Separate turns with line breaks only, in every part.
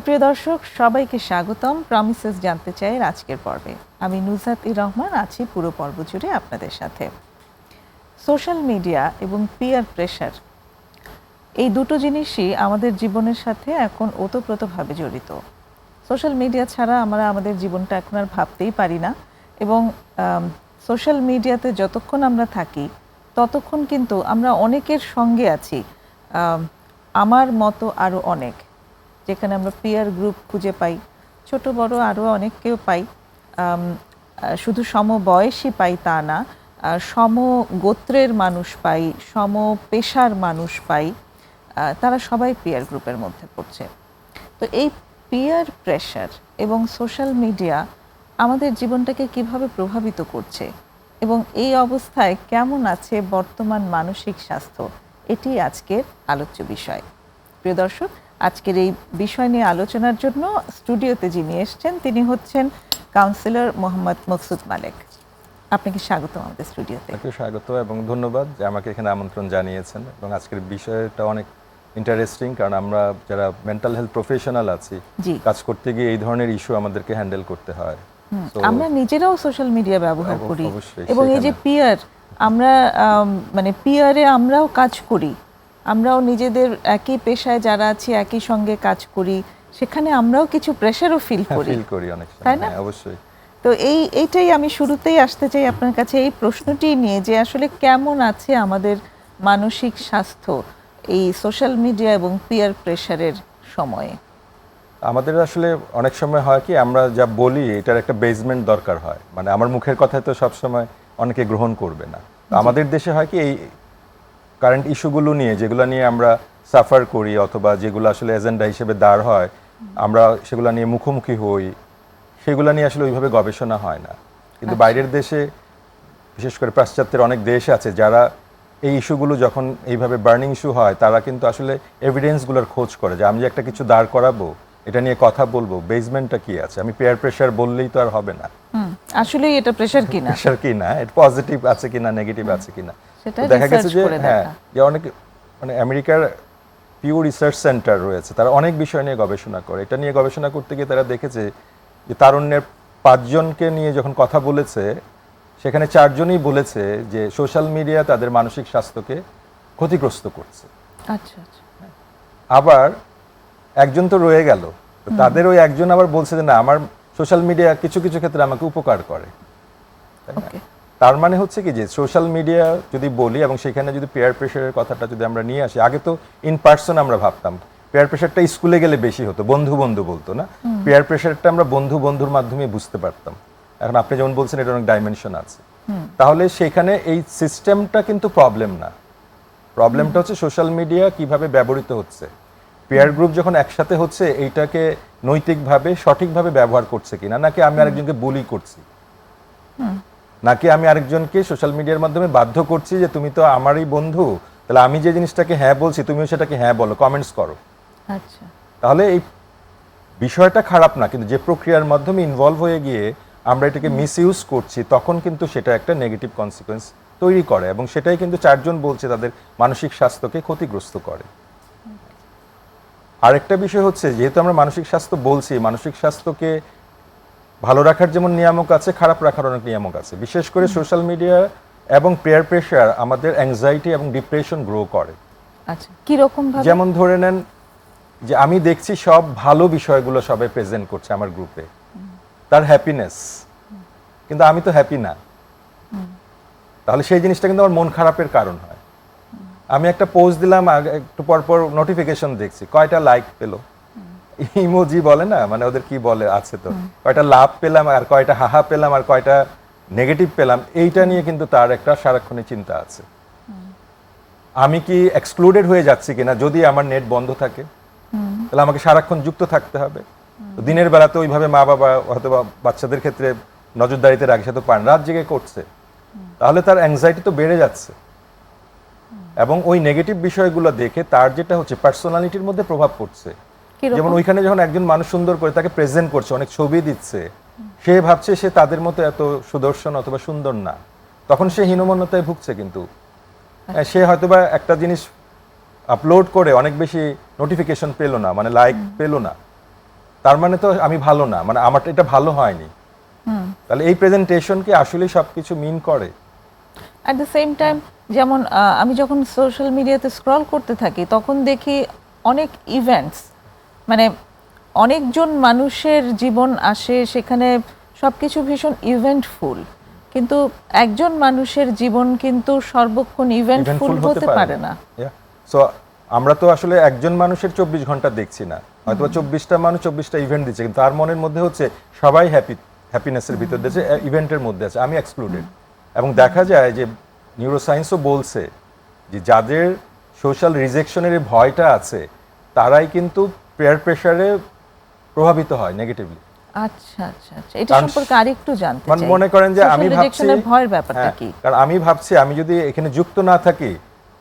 সুপ্রিয় দর্শক, সবাইকে স্বাগতম প্রমিসেস জানতে চাই আজকের পর্বে। আমি নুসরাত-ই রহমান আছি পুরো পর্ব জুড়ে আপনাদের সাথে। সোশ্যাল মিডিয়া এবং পিয়ার প্রেশার, এই দুটো জিনিসই আমাদের জীবনের সাথে এখন ওতপ্রোতভাবে জড়িত। সোশ্যাল মিডিয়া ছাড়া আমরা আমাদের জীবনটা এখন আর ভাবতেই পারি না, এবং সোশ্যাল মিডিয়াতে যতক্ষণ আমরা থাকি ততক্ষণ কিন্তু আমরা অনেকের সঙ্গে আছি। আমার মতো আরও অনেক, যেখানে আমরা পিয়ার গ্রুপ খুঁজে পাই, ছোট বড় আরও অনেককেও পাই। শুধু সমবয়সী পাই তা না, সম গোত্রের মানুষ পাই, সম পেশার মানুষ পাই, তারা সবাই পিয়ার গ্রুপের মধ্যে পড়ছে। তো এই পিয়ার প্রেশার এবং সোশ্যাল মিডিয়া আমাদের জীবনটাকে কিভাবে প্রভাবিত করছে এবং এই অবস্থায় কেমন আছে বর্তমান মানসিক স্বাস্থ্য, এটি আজকের আলোচ্য বিষয়। প্রিয় দর্শক, আজকের এই বিষয় নিয়ে আলোচনার জন্য স্টুডিওতে যিনি এসেছেন তিনি হচ্ছেন কাউন্সিলর মোহাম্মদ মকসুদ মালেক। আপনাকে স্বাগত আমাদের স্টুডিওতে।
স্বাগত এবং ধন্যবাদ যে আমাকে এখানে আমন্ত্রণ জানিয়েছেন। এবং আজকের বিষয়টা অনেক ইন্টারেস্টিং, কারণ আমরা যারা মেন্টাল হেলথ প্রফেশনাল আছি, কাজ করতে গিয়ে এই ধরনের ইস্যু আমাদেরকে হ্যান্ডেল করতে হয়।
আমরা নিজেরাও সোশ্যাল মিডিয়া ব্যবহার করি, এবং এই যে পিয়ার, আমরা মানে পিয়ারে আমরাও কাজ করি, আমরাও নিজেদের একই পেশায় যারা আছি একই সঙ্গে কাজ করি, সেখানে আমরাও কিছু প্রেশারও ফিল করি অনেক সময়, তাই না?
অবশ্যই।
তো এইটাই আমি শুরুতেই আসতে চাই আপনার কাছে এই প্রশ্নটি নিয়ে, যে আসলে কেমন আছে আমাদের মানসিক স্বাস্থ্য এই সোশ্যাল মিডিয়া এবং পিয়ার প্রেশারের সময়ে।
আমাদের আসলে অনেক সময় হয় কি, আমরা যা বলি এটার একটা বেসমেন্ট দরকার হয়। মানে আমার মুখের কথায় তো সবসময় অনেকে গ্রহণ করবে না। আমাদের দেশে হয় কি, এই কারেন্ট ইস্যুগুলো নিয়ে, যেগুলো নিয়ে আমরা সাফার করি অথবা যেগুলো আসলে এজেন্ডা হিসেবে দাঁড় হয়, আমরা সেগুলো নিয়ে মুখোমুখি হই, সেগুলো নিয়ে আসলে ওইভাবে গবেষণা হয় না। কিন্তু বাইরের দেশে, বিশেষ করে পাশ্চাত্যের অনেক দেশ আছে যারা এই ইস্যুগুলো যখন এইভাবে বার্নিং ইস্যু হয়, তারা কিন্তু আসলে এভিডেন্সগুলোর খোঁজ করে যে আমি যে একটা কিছু দাঁড় করাবো, এটা নিয়ে কথা বলবো, বেসমেন্টটা কি আছে। আমি পেয়ার প্রেশার বললেই তো আর হবে না,
আসলে এটা প্রেশার কিনা,
প্রেশার কিনা, এটা পজিটিভ আছে কিনা, নেগেটিভ আছে কিনা। দেখা গেছে যে যে অনেক, মানে আমেরিকার পিউ রিসার্চ সেন্টার রয়েছে, তারা অনেক বিষয় নিয়ে গবেষণা করে। এটা নিয়ে গবেষণা করতে গিয়ে তারা দেখেছে যে তারুণ্যের 5 জনকে নিয়ে যখন কথা বলেছে, সেখানে 4 জনই বলেছে যে সোশ্যাল মিডিয়া তাদের মানসিক স্বাস্থ্যকে ক্ষতিগ্রস্ত করছে।
আচ্ছা আচ্ছা।
আবার একজন তো রয়ে গেল, তাদের ওই একজন আবার বলছে যে না, আমার সোশ্যাল মিডিয়া কিছু কিছু ক্ষেত্রে আমাকে উপকার করে। তার মানে হচ্ছে কি, যে সোশ্যাল মিডিয়া যদি বলি এবং সেখানে যদি পেয়ার প্রেশারের কথাটা যদি আমরা নিয়ে আসি, আগে তো ইন পার্সন আমরা ভাবতাম, পেয়ার প্রেশারটা স্কুলে গেলে বেশি হতো, বন্ধু বন্ধু বলতো না, পেয়ার প্রেশারটা আমরা বন্ধু বন্ধুর মাধ্যমে বুঝতে পারতাম। এখন আপনি যেমন বলছেন এটা অনেক ডাইমেনশন আছে, তাহলে সেখানে এই সিস্টেমটা কিন্তু প্রবলেম না। প্রবলেমটা হচ্ছে সোশ্যাল মিডিয়া কিভাবে ব্যবহৃত হচ্ছে, পেয়ার গ্রুপ যখন একসাথে হচ্ছে এইটাকে নৈতিকভাবে সঠিকভাবে ব্যবহার করছে কিনা, নাকি আমি আরেকজনকে বুলি করছি, নাকি আমি আরেকজনকে সোশ্যাল মিডিয়ার মাধ্যমে বাধ্য করছি যে তুমি তো আমারই বন্ধু, তাহলে আমি যে জিনিসটাকে হ্যাঁ বলছি তুমিও সেটাকে হ্যাঁ বলো, কমেন্টস করো।
আচ্ছা,
তাহলে এই বিষয়টা খারাপ না, কিন্তু যে প্রক্রিয়ার মাধ্যমে ইনভলভ হয়ে গিয়ে আমরা এটাকে মিসইউজ করছি, তখন কিন্তু সেটা একটা নেগেটিভ কনসিকোয়েন্স তৈরি করে, এবং সেটাই কিন্তু 4 জন বলছে তাদের মানসিক স্বাস্থ্যকে ক্ষতিগ্রস্ত করে। আরেকটা বিষয় হচ্ছে, যেহেতু আমরা মানসিক স্বাস্থ্য বলছি, মানসিক স্বাস্থ্যকে ভালো রাখার যেমন নিয়ামক আছে, খারাপ রাখার অনেক নিয়ামক আছে। বিশেষ করে সোশ্যাল মিডিয়া এবং পেয়ার প্রেশার আমাদের অ্যাংজাইটি এবং ডিপ্রেশন গ্রো করে।
আচ্ছা, কি রকম ভাবে?
যেমন ধরে নেন যে আমি দেখছি সব ভালো বিষয়গুলো সবাই প্রেজেন্ট করছে আমার গ্রুপে, তার হ্যাপিনেস, কিন্তু আমি তো হ্যাপি না। তাহলে সেই জিনিসটা কিন্তু আমার মন খারাপের কারণ হয়। আমি একটা পোস্ট দিলাম, একটু পর পর নোটিফিকেশন দেখছি, কয়টা লাইক পেলো, ইমোজি বলে না, মানে ওদের কি বলে আছে তো, কয়টা লাভ পেলাম আর কয়টা হাহা পেলাম আর কয়টা নেগেটিভ পেলাম, এইটা নিয়ে কিন্তু তার একটা সারাক্ষণের চিন্তা আছে। আমি কি এক্সক্লুডেড হয়ে যাচ্ছি কিনা যদি আমার নেট বন্ধ থাকে, তাহলে আমাকে সারাক্ষণ যুক্ত থাকতে হবে। দিনের বেলাতে ওইভাবে মা বাবা হয়তো বাচ্চাদের ক্ষেত্রে নজরদারিতে রাখে, সে তো পান রাত জেগে করছে, তাহলে তার অ্যাংজাইটি তো বেড়ে যাচ্ছে। এবং ওই নেগেটিভ বিষয়গুলো দেখে তার যেটা হচ্ছে পার্সোনালিটির মধ্যে প্রভাব পড়ছে। যেমন ওইখানে যখন একজন মানুষ সুন্দর করে তাকে প্রেজেন্ট করছে, অনেক ছবি দিচ্ছে, সে ভাবছে সে তাদের মতো এত সুদর্শন অথবা সুন্দর না, তখন সে হীনমন্যতায় ভুগছে। কিন্তু সে হয়তোবা একটা জিনিস আপলোড করে অনেক বেশি নোটিফিকেশন পেলো না, মানে লাইক পেলো না, তার মানে তো আমি ভালো না, মানে আমারটা এটা ভালো হয়নি। তাহলে এই প্রেজেন্টেশন কি আসলে সবকিছু মিন করে?
অ্যাট দ্য সেম টাইম যেমন আমি যখন সোশ্যাল মিডিয়াতে স্ক্রল করতে থাকি তখন দেখি অনেক ইভেন্টস, মানে অনেকজন মানুষের জীবন আসে সেখানে, সবকিছু ভীষণ ইভেন্টফুল, কিন্তু একজন মানুষের জীবন কিন্তু সর্বক্ষণ ইভেন্টফুল হতে পারে না।
সো আমরা তো আসলে একজন মানুষের 24 ঘন্টা দেখছি না, হয়তো 24টা মানুষ 24টা ইভেন্ট দিচ্ছে, কিন্তু তার মনের মধ্যে হচ্ছে সবাই হ্যাপিনেসের ভিতর দিয়েছে, ইভেন্টের মধ্যে আছে, আমি এক্সক্লুডেড। এবং দেখা যায় যে নিউরোসায়েন্সও বলছে যে যাদের সোশ্যাল রিজেকশনের ভয়টা আছে তারাই কিন্তু পেয়ার প্রেসারে প্রভাবিত হয় নেগেটিভলি।
আচ্ছা আচ্ছা আচ্ছা, এটা সম্পর্কে আরেকটু জানতে চাই।
মনে করেন যে আমি ভাবছি
ভয়ের ব্যাপারটা কি,
কারণ আমি ভাবছি আমি যদি এখানে যুক্ত না থাকি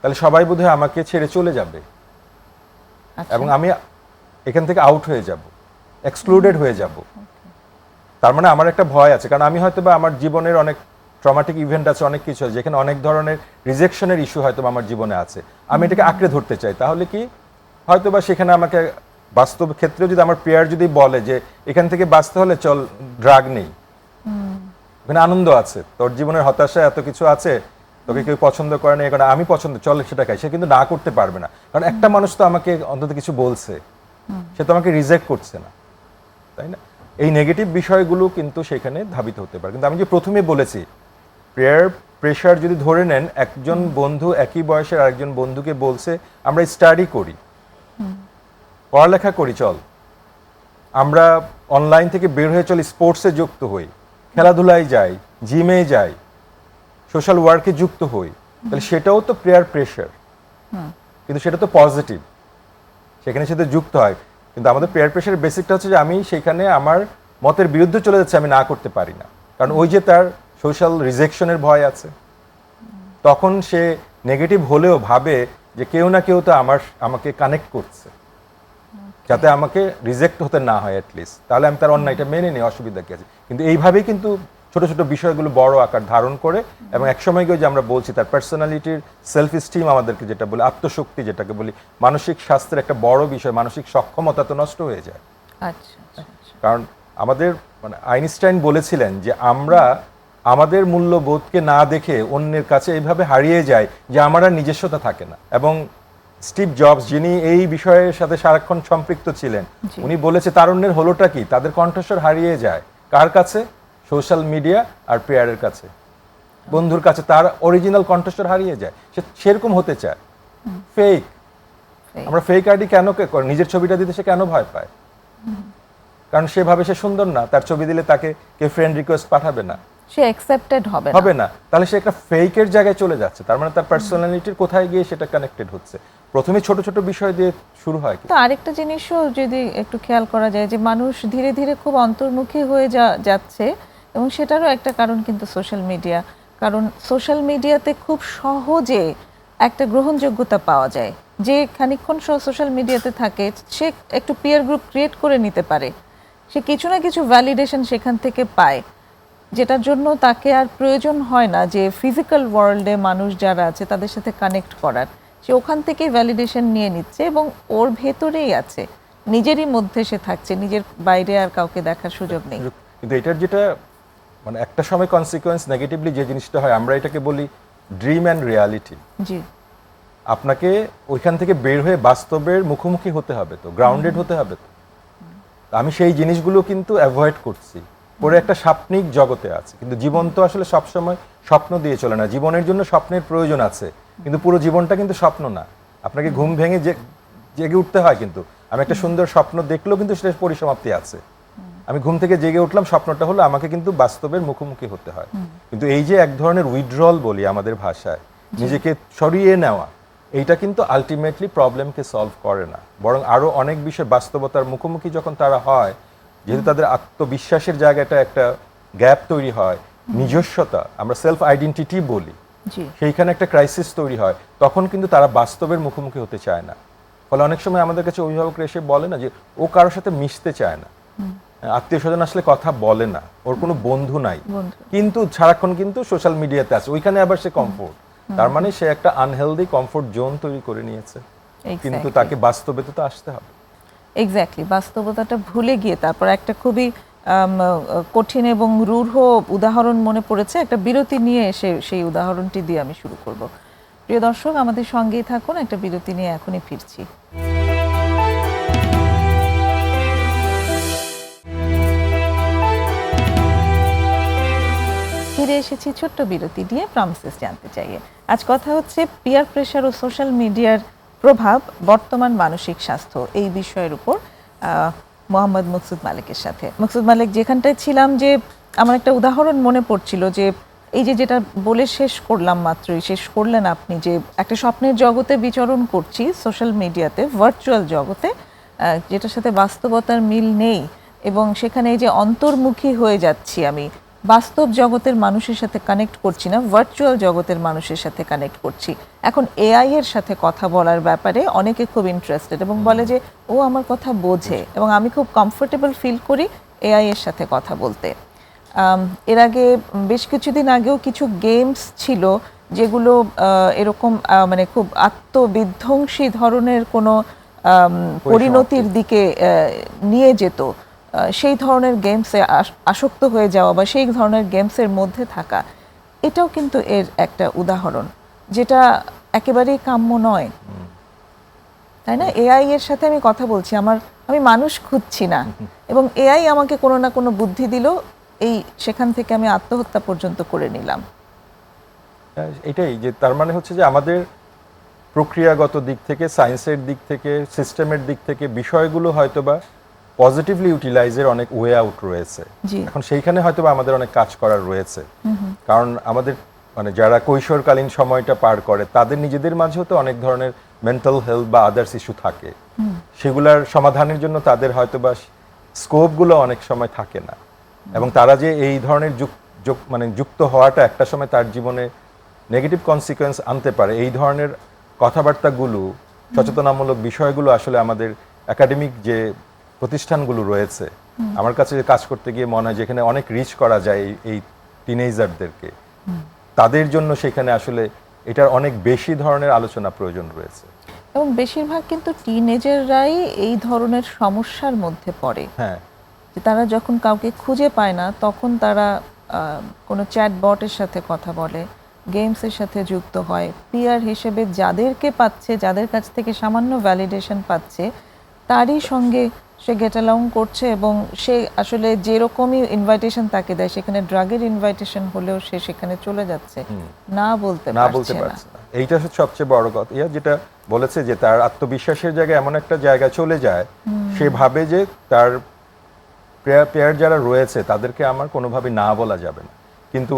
তাহলে সবাই বোধহয় আমাকে ছেড়ে চলে যাবে এবং আমি এখান থেকে আউট হয়ে যাব, এক্সক্লুডেড হয়ে যাব। তার মানে আমার একটা ভয় আছে, কারণ আমি হয়তো বা আমার জীবনের অনেক ট্রমাটিক ইভেন্ট আছে, অনেক কিছু আছে যেখানে অনেক ধরনের রিজেকশনের ইস্যু হয়তো আমার জীবনে আছে, আমি এটাকে আঁকড়ে ধরতে চাই। তাহলে কি হয়তো বা সেখানে আমাকে বাস্তব ক্ষেত্রে যদি আমার পেয়ার যদি বলে যে এখান থেকে বাঁচতে হলে চল ড্রাগ নেই, ওখানে আনন্দ আছে, তোর জীবনের হতাশা এত কিছু আছে, তোকে কেউ পছন্দ করে না, এখন আমি পছন্দ, চল সেটা খাই, সে কিন্তু না করতে পারবে না, কারণ একটা মানুষ তো আমাকে অন্তত কিছু বলছে, সে তো আমাকে রিজেক্ট করছে না, তাই না? এই নেগেটিভ বিষয়গুলো কিন্তু সেখানে ধাবিত হতে পারে। কিন্তু আমি যে প্রথমে বলেছি পেয়ার প্রেশার যদি ধরে নেন, একজন বন্ধু একই বয়সের আরেকজন বন্ধুকে বলছে আমরা স্টাডি করি, পড়ালেখা করি, চল আমরা অনলাইন থেকে বের হয়ে চল স্পোর্টসে যুক্ত হই, খেলাধুলায় যাই, জিমে যাই, সোশ্যাল ওয়ার্কে যুক্ত হই, তাহলে সেটাও তো পেয়ার প্রেশার, কিন্তু সেটা তো পজিটিভ, সেখানে সাথে যুক্ত হয়। কিন্তু আমাদের পেয়ার প্রেশারের বেসিকটা হচ্ছে যে আমি সেখানে আমার মতের বিরুদ্ধে চলে যাচ্ছে, আমি না করতে পারি না, কারণ ওই যে তার সোশ্যাল রিজেকশনের ভয় আছে। তখন সে নেগেটিভ হলেও ভাবে যে কেউ না কেউ তো আমাকে কানেক্ট করছে যাতে আমাকে রিজেক্ট হতে না হয় অ্যাটলিস্ট, তাহলে আমি তার অন্যায়টা মেনে নিই, অসুবিধা কি আছে। কিন্তু এইভাবেই কিন্তু ছোট ছোট বিষয়গুলো বড় আকার ধারণ করে, এবং একসময় গিয়ে যে আমরা বলছি তার পার্সোনালিটির সেলফ স্টিম আমাদেরকে যেটা বলি, আত্মশক্তি যেটাকে বলি, মানসিক স্বাস্থ্যের একটা বড় বিষয়, মানসিক সক্ষমতা তো নষ্ট হয়ে যায়।
আচ্ছা আচ্ছা।
কারণ আমাদের মানে আইনস্টাইন বলেছিলেন যে আমরা আমাদের মূল্যবোধকে না দেখে অন্যের কাছে এইভাবে হারিয়ে যাই যে আমার আর নিজস্বতা থাকে না। এবং স্টিভ জবস, যিনি এই বিষয়ের সাথে সারাক্ষণ সম্পৃক্ত ছিলেন, উনি বলেছে তারুণ্যের হলোটা কি, তাদের কণ্ঠস্বর হারিয়ে যায় কার কাছে? সোশ্যাল মিডিয়া আর পেয়ারের কাছে, বন্ধুর কাছে তার অরিজিনাল কণ্ঠস্বর হারিয়ে যায়। সে সেরকম হতে চায়, ফেক। আমরা ফেক আইডি কেন নিজের ছবিটা দিতে সে কেন ভয় পায়? কারণ সে ভাবে সে সুন্দর না, তার ছবি দিলে তাকে কেউ ফ্রেন্ড রিকোয়েস্ট পাঠাবে না,
সে অ্যাকসেপ্টেড হবে না,
তাহলে সে একটা ফেকের জায়গায় চলে যাচ্ছে। তার মানে তার পার্সোনালিটির কোথায় গিয়ে সেটা কানেক্টেড হচ্ছে। প্রথমে ছোট ছোট বিষয় দিয়ে শুরু হয়।
তো আরেকটা জিনিসও যদি একটু খেয়াল করা যায় যে মানুষ ধীরে ধীরে খুব অন্তর্মুখী হয়ে যাচ্ছে, এবং সেটারও একটা কারণ কিন্তু সোশ্যাল মিডিয়া। কারণ সোশ্যাল মিডিয়াতে খুব সহজে একটা গ্রহণযোগ্যতা পাওয়া যায়, যে খানিকক্ষণ সোশ্যাল মিডিয়াতে থাকে সে একটু পিয়ার গ্রুপ ক্রিয়েট করে নিতে পারে, সে কিছু না কিছু ভ্যালিডেশন সেখান থেকে পায়, যেটার জন্য তাকে আর প্রয়োজন হয় না যে ফিজিক্যাল ওয়ার্ল্ডে মানুষ যারা আছে তাদের সাথে কানেক্ট করার, সে ওখান থেকেই ভ্যালিডেশন নিয়ে নিচ্ছে এবং ওর ভেতরেই আছে, নিজেরই মধ্যে সে থাকছে, নিজের বাইরে আর কাউকে দেখার সুযোগ নেই।
কিন্তু এটার যেটা মানে একটা সময় কনসিকোয়েন্স নেগেটিভলি যে জিনিসটা হয়, আমরা এটাকে বলি ড্রিম অ্যান্ড রিয়ালিটি।
জি,
আপনাকে ওইখান থেকে বের হয়ে বাস্তবের মুখোমুখি হতে হবে, তো গ্রাউন্ডেড হতে হবে। তো আমি সেই জিনিসগুলো কিন্তু অ্যাভয়েড করছি, পরে একটা স্বপ্নিক জগতে আছে। কিন্তু জীবন তো আসলে সবসময় স্বপ্ন দিয়ে চলে না, জীবনের জন্য স্বপ্নের প্রয়োজন আছে, কিন্তু পুরো জীবনটা কিন্তু স্বপ্ন না। আপনাকে ঘুম ভেঙে জেগে উঠতে হয়। কিন্তু আমি একটা সুন্দর স্বপ্ন দেখলেও কিন্তু সেটার পরিসমাপ্তি আছে। আমি ঘুম থেকে জেগে উঠলাম, স্বপ্নটা হলো, আমাকে কিন্তু বাস্তবের মুখোমুখি হতে হয়। কিন্তু এই যে এক ধরনের উইথড্রল বলি আমাদের ভাষায়, নিজেকে সরিয়ে নেওয়া, এইটা কিন্তু আলটিমেটলি প্রবলেমকে সলভ করে না, বরং আরো অনেক বিষয় বাস্তবতার মুখোমুখি যখন তারা হয়, যেহেতু তাদের আত্মবিশ্বাসের জায়গাটা একটা গ্যাপ তৈরি হয়, নিজস্বতা আমরা সেলফ আইডেন্টিটি বলি, সেইখানে একটা ক্রাইসিস তৈরি হয়, তখন কিন্তু তারা বাস্তবের মুখোমুখি হতে চায় না। ফলে অনেক সময় আমাদের কাছে অভিভাবকরা এসে বলে না যে ও কারোর সাথে মিশতে চায় না, আত্মীয় স্বজন আসলে কথা বলে না, ওর কোনো বন্ধু নাই, কিন্তু সারাক্ষণ কিন্তু সোশ্যাল মিডিয়াতে আছে, ওইখানে আবার সে কমফোর্ট। তার মানে সে একটা আনহেলদি কমফোর্ট জোন তৈরি করে নিয়েছে, কিন্তু তাকে বাস্তবে তো আসতে হবে।
এক্স্যাক্টলি, বাস্তবতাটা ভুলে গিয়ে তারপর একটা খুবই কঠিন এবং রূঢ় উদাহরণ মনে পড়েছে, একটা বিরতি নিয়ে এসে সেই উদাহরণটি দিয়ে আমি শুরু করব। প্রিয় দর্শক, আমাদের সঙ্গেই থাকুন, একটা বিরতি নিয়ে এখনই ফিরছি। ফিরে এসেছি ছোট্ট বিরতি দিয়ে প্রমিসেস জানতে চাইয়ে। আজ কথা হচ্ছে পিয়ার প্রেশার ও সোশ্যাল মিডিয়ার প্রভাব বর্তমান মানসিক স্বাস্থ্য, এই বিষয়ের উপর মোহাম্মদ মকসুদ মালিকের সাথে। মকসুদ মালিক, যেখানটায় ছিলাম যে আমার একটা উদাহরণ মনে পড়ছিল যে এই যে যেটা বলে শেষ করলাম, মাত্রই শেষ করলেন আপনি, যে একটা স্বপ্নের জগতে বিচরণ করছি সোশ্যাল মিডিয়াতে, ভার্চুয়াল জগতে, যেটার সাথে বাস্তবতার মিল নেই, এবং সেখানে এই যে অন্তর্মুখী হয়ে যাচ্ছি আমি, বাস্তব জগতের মানুষের সাথে কানেক্ট করছি না, ভার্চুয়াল জগতের মানুষের সাথে কানেক্ট করছি। এখন এআই এর সাথে কথা বলার ব্যাপারে অনেকে খুব ইন্টারেস্টেড এবং বলে যে ও আমার কথা বোঝে এবং আমি খুব কমফোর্টেবল ফিল করি এআই এর সাথে কথা বলতে। এর আগে বেশ কিছুদিন আগেও কিছু গেমস ছিল যেগুলো এরকম মানে খুব আত্মবিধ্বংসী ধরনের কোনো পরিণতির দিকে নিয়ে যেত। সেই ধরনের গেমসে আসক্ত হয়ে যাওয়া বা সেই ধরনের গেমসের মধ্যে থাকা, এটাও কিন্তু এর একটা উদাহরণ, যেটা একেবারেই কাম্য নয়, তাই না? এআই এর সাথে আমি কথা বলছি, আমি মানুষ খুঁজছি না, এবং এআই আমাকে কোনো না কোনো বুদ্ধি দিল, এই সেখান থেকে আমি আত্মহত্যা পর্যন্ত করে নিলাম।
এটাই যে তার মানে হচ্ছে যে আমাদের প্রক্রিয়াগত দিক থেকে, সায়েন্সের দিক থেকে, সিস্টেমের দিক থেকে বিষয়গুলো হয়তোবা পজিটিভলি ইউটিলাইজের অনেক ওয়ে আউট রয়েছে। এখন সেইখানে হয়তোবা আমাদের অনেক কাজ করার রয়েছে, কারণ আমাদের মানে যারা কৈশোরকালীন সময়টা পার করে তাদের নিজেদের মাঝেও তো অনেক ধরনের মেন্টাল হেলথ বা আদার্স ইস্যু থাকে, সেগুলার সমাধানের জন্য তাদের হয়তোবা স্কোপগুলো অনেক সময় থাকে না, এবং তারা যে এই ধরনের মানে যুক্ত হওয়াটা একটা সময় তার জীবনে নেগেটিভ কনসিকোয়েন্স আনতে পারে, এই ধরনের কথাবার্তাগুলো, সচেতনামূলক বিষয়গুলো আসলে আমাদের একাডেমিক যে প্রতিষ্ঠানগুলো রয়েছে, আমার কাছে কাজ করতে গিয়ে মনে হয় যেখানে অনেক রিচ করা যায় এই টিনেজারদেরকে, তাদের জন্য সেখানে আসলে এটার অনেক বেশি ধরনের আলোচনা প্রয়োজন রয়েছে।
এবং বেশিরভাগ কিন্তু টিনেজাররাই এই ধরনের সমস্যার মধ্যে পড়ে।
হ্যাঁ,
যে তারা যখন কাউকে খুঁজে পায় না, তখন তারা কোনো চ্যাট বটের সাথে কথা বলে, গেমসের সাথে যুক্ত হয়, পিয়ার হিসেবে যাদেরকে পাচ্ছে, যাদের কাছ থেকে সামান্য ভ্যালিডেশন পাচ্ছে, তারই সঙ্গে সে গেট অ্যালং করছে, এবং সে আসলে যেরকমই ইনভাইটেশন তাকে দেয়, সেখানে ড্রাগের ইনভাইটেশন হলেও সে সেখানে চলে যাচ্ছে, না বলতে পারছে না।
এইটা হচ্ছে সবচেয়ে বড় কথা, যেটা বলেছে যে তার আত্মবিশ্বাসের জায়গায় এমন একটা জায়গায় চলে যায়, সে ভাবে যে তার পেয়ার যারা রয়েছে তাদেরকে আমার কোনোভাবে না বলা যাবে না, কিন্তু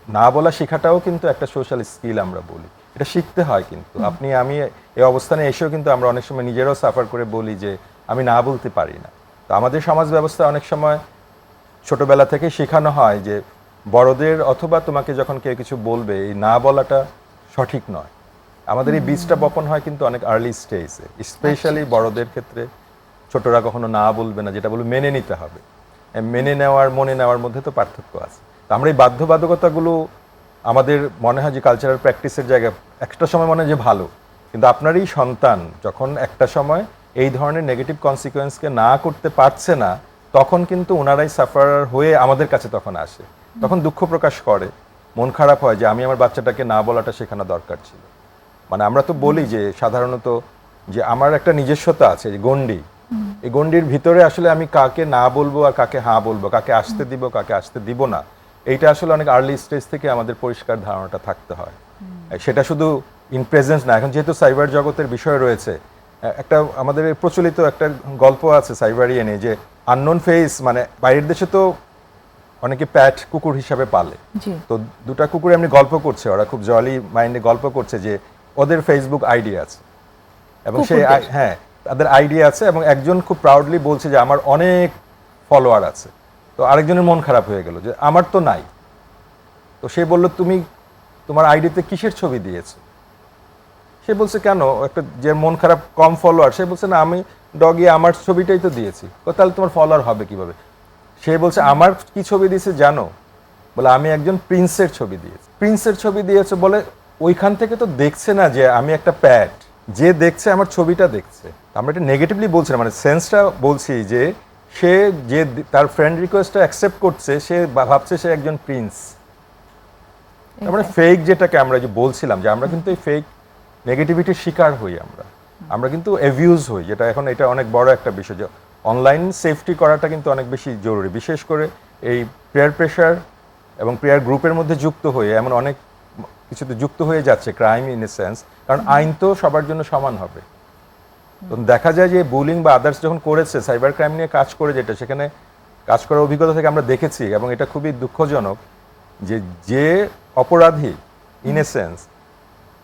না বলা শেখাটাও কিন্তু একটা সোশ্যাল স্কিল আমরা বলি, এটা শিখতে হয়। কিন্তু আমি এই অবস্থানে এসেও কিন্তু আমরা অনেক সময় নিজেরাও সাফার করে বলি যে আমি না বলতে পারি না। তো আমাদের সমাজ ব্যবস্থা অনেক সময় ছোটবেলা থেকে শেখানো হয় যে বড়দের অথবা তোমাকে যখন কেউ কিছু বলবে, এই না বলাটা সঠিক নয়। আমাদের এই বীজটা বপন হয় কিন্তু অনেক আর্লি স্টেজে, স্পেশালি বড়দের ক্ষেত্রে। ছোটরা কখনো না বলবে না, যেটা বলবে মেনে নিতে হবে। মেনে নেওয়ার মনে নেওয়ার মধ্যে তো পার্থক্য আছে। তো আমরা এই বাধ্যবাধকতাগুলো আমাদের মনে হয় যে কালচারাল প্র্যাকটিসের জায়গায় একটা সময় মনে হয় যে ভালো, কিন্তু আপনারই সন্তান যখন একটা সময় এই ধরনের নেগেটিভ কনসিকোয়েন্সকে না করতে পারছে না, তখন কিন্তু ওনারাই সাফার হয়ে আমাদের কাছে তখন আসে, তখন দুঃখ প্রকাশ করে, মন খারাপ হয় যে আমি আমার বাচ্চাটাকে না বলাটা শেখানো দরকার ছিল। মানে আমরা তো বলি যে সাধারণত যে আমার একটা নিজস্বতা আছে, যে গণ্ডি, এই গণ্ডির ভিতরে আসলে আমি কাকে না বলবো আর কাকে হ্যাঁ বলবো, কাকে আসতে দিব কাকে আসতে দিব না, এইটা আসলে অনেক আর্লি স্টেজ থেকে আমাদের পরিষ্কার ধারণাটা থাকতে হয়। সেটা শুধু ইন প্রেজেন্স না, এখন যেহেতু সাইবার জগতের বিষয় রয়েছে, একটা আমাদের প্রচলিত একটা গল্প আছে সাইবারিয়ানে, যে আননোন ফেস, মানে বাইরের দেশে তো অনেকে প্যাট কুকুর হিসাবে পালে, তো দুটা কুকুর এমনি গল্প করছে, ওরা খুব জলি মাইন্ডে গল্প করছে যে ওদের ফেসবুক আইডি আছে, এবং সেই হ্যাঁ তাদের আইডি আছে, এবং একজন খুব প্রাউডলি বলছে যে আমার অনেক ফলোয়ার আছে। তো আরেকজনের মন খারাপ হয়ে গেল যে আমার তো নাই। তো সে বলল তুমি তোমার আইডিতে কিসের ছবি দিয়েছো? সে বলছে কেন, একটা যে মন খারাপ কম ফলোয়ার, সে বলছে না আমি ডগি আমার ছবিটাই তো দিয়েছি। তাহলে তোমার ফলোয়ার হবে কিভাবে? সে বলছে আমার কি ছবি দিয়েছে জানো? বলে আমি একজন প্রিন্সের ছবি দিয়েছি। প্রিন্সের ছবি দিয়েছে বলে ওইখান থেকে তো দেখছে না যে আমি একটা প্যাট, যে দেখছে আমার ছবিটা দেখছে। আমরা এটা নেগেটিভলি বলছি না, মানে সেন্সটা বলছি যে সে যে তার ফ্রেন্ড রিকোয়েস্টটা অ্যাকসেপ্ট করছে, সে ভাবছে সে একজন প্রিন্স। মানে ফেক যেটাকে আমরা যে বলছিলাম যে আমরা কিন্তু এই ফেক নেগেটিভিটির শিকার হই, আমরা কিন্তু অ্যাবিউজ হই, যেটা এখন এটা অনেক বড় একটা বিষয় যে অনলাইন সেফটি করাটা কিন্তু অনেক বেশি জরুরি, বিশেষ করে এই পেয়ার প্রেশার এবং পেয়ার গ্রুপের মধ্যে যুক্ত হয়ে এমন অনেক কিছুতে যুক্ত হয়ে যাচ্ছে ক্রাইম ইন এ সেন্স, কারণ আইন তো সবার জন্য সমান হবে। তো দেখা যায় যে বুলিং বা আদার্স যখন করেছে, সাইবার ক্রাইম নিয়ে কাজ করে, যেটা সেখানে কাজ করার অভিজ্ঞতা থেকে আমরা দেখেছি, এবং এটা খুবই দুঃখজনক যে যে অপরাধী ইন এ সেন্স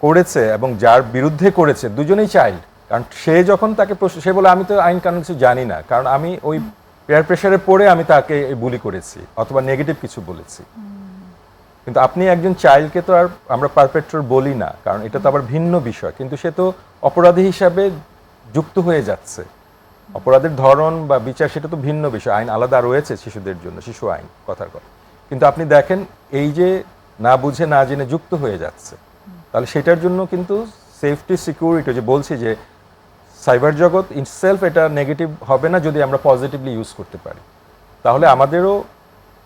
করেছে এবং যার বিরুদ্ধে করেছে দুজনেই চাইল্ড। কারণ সে যখন তাকে সে বলে আমি তো আইন কানুন কিছু জানি না, কারণ আমি ওই পেয়ার প্রেশারে পড়ে আমি তাকে বুলি করেছি অথবা নেগেটিভ কিছু বলেছি। কিন্তু আপনি একজন চাইল্ডকে তো আর আমরা পারপেট্রর বলি না, কারণ এটা তো আবার ভিন্ন বিষয়, কিন্তু সে তো অপরাধী হিসাবে যুক্ত হয়ে যাচ্ছে। অপরাধের ধরন বা বিচার সেটা তো ভিন্ন বিষয়, আইন আলাদা রয়েছে শিশুদের জন্য, শিশু আইন কথার কথা। কিন্তু আপনি দেখেন এই যে না বুঝে না জেনে যুক্ত হয়ে যাচ্ছে, তাহলে সেটার জন্য কিন্তু সেফটি সিকিউরিটি যে বলছি যে সাইবার জগৎ ইটসেলফ এটা নেগেটিভ হবে না যদি আমরা পজিটিভলি ইউজ করতে পারি। তাহলে আমাদেরও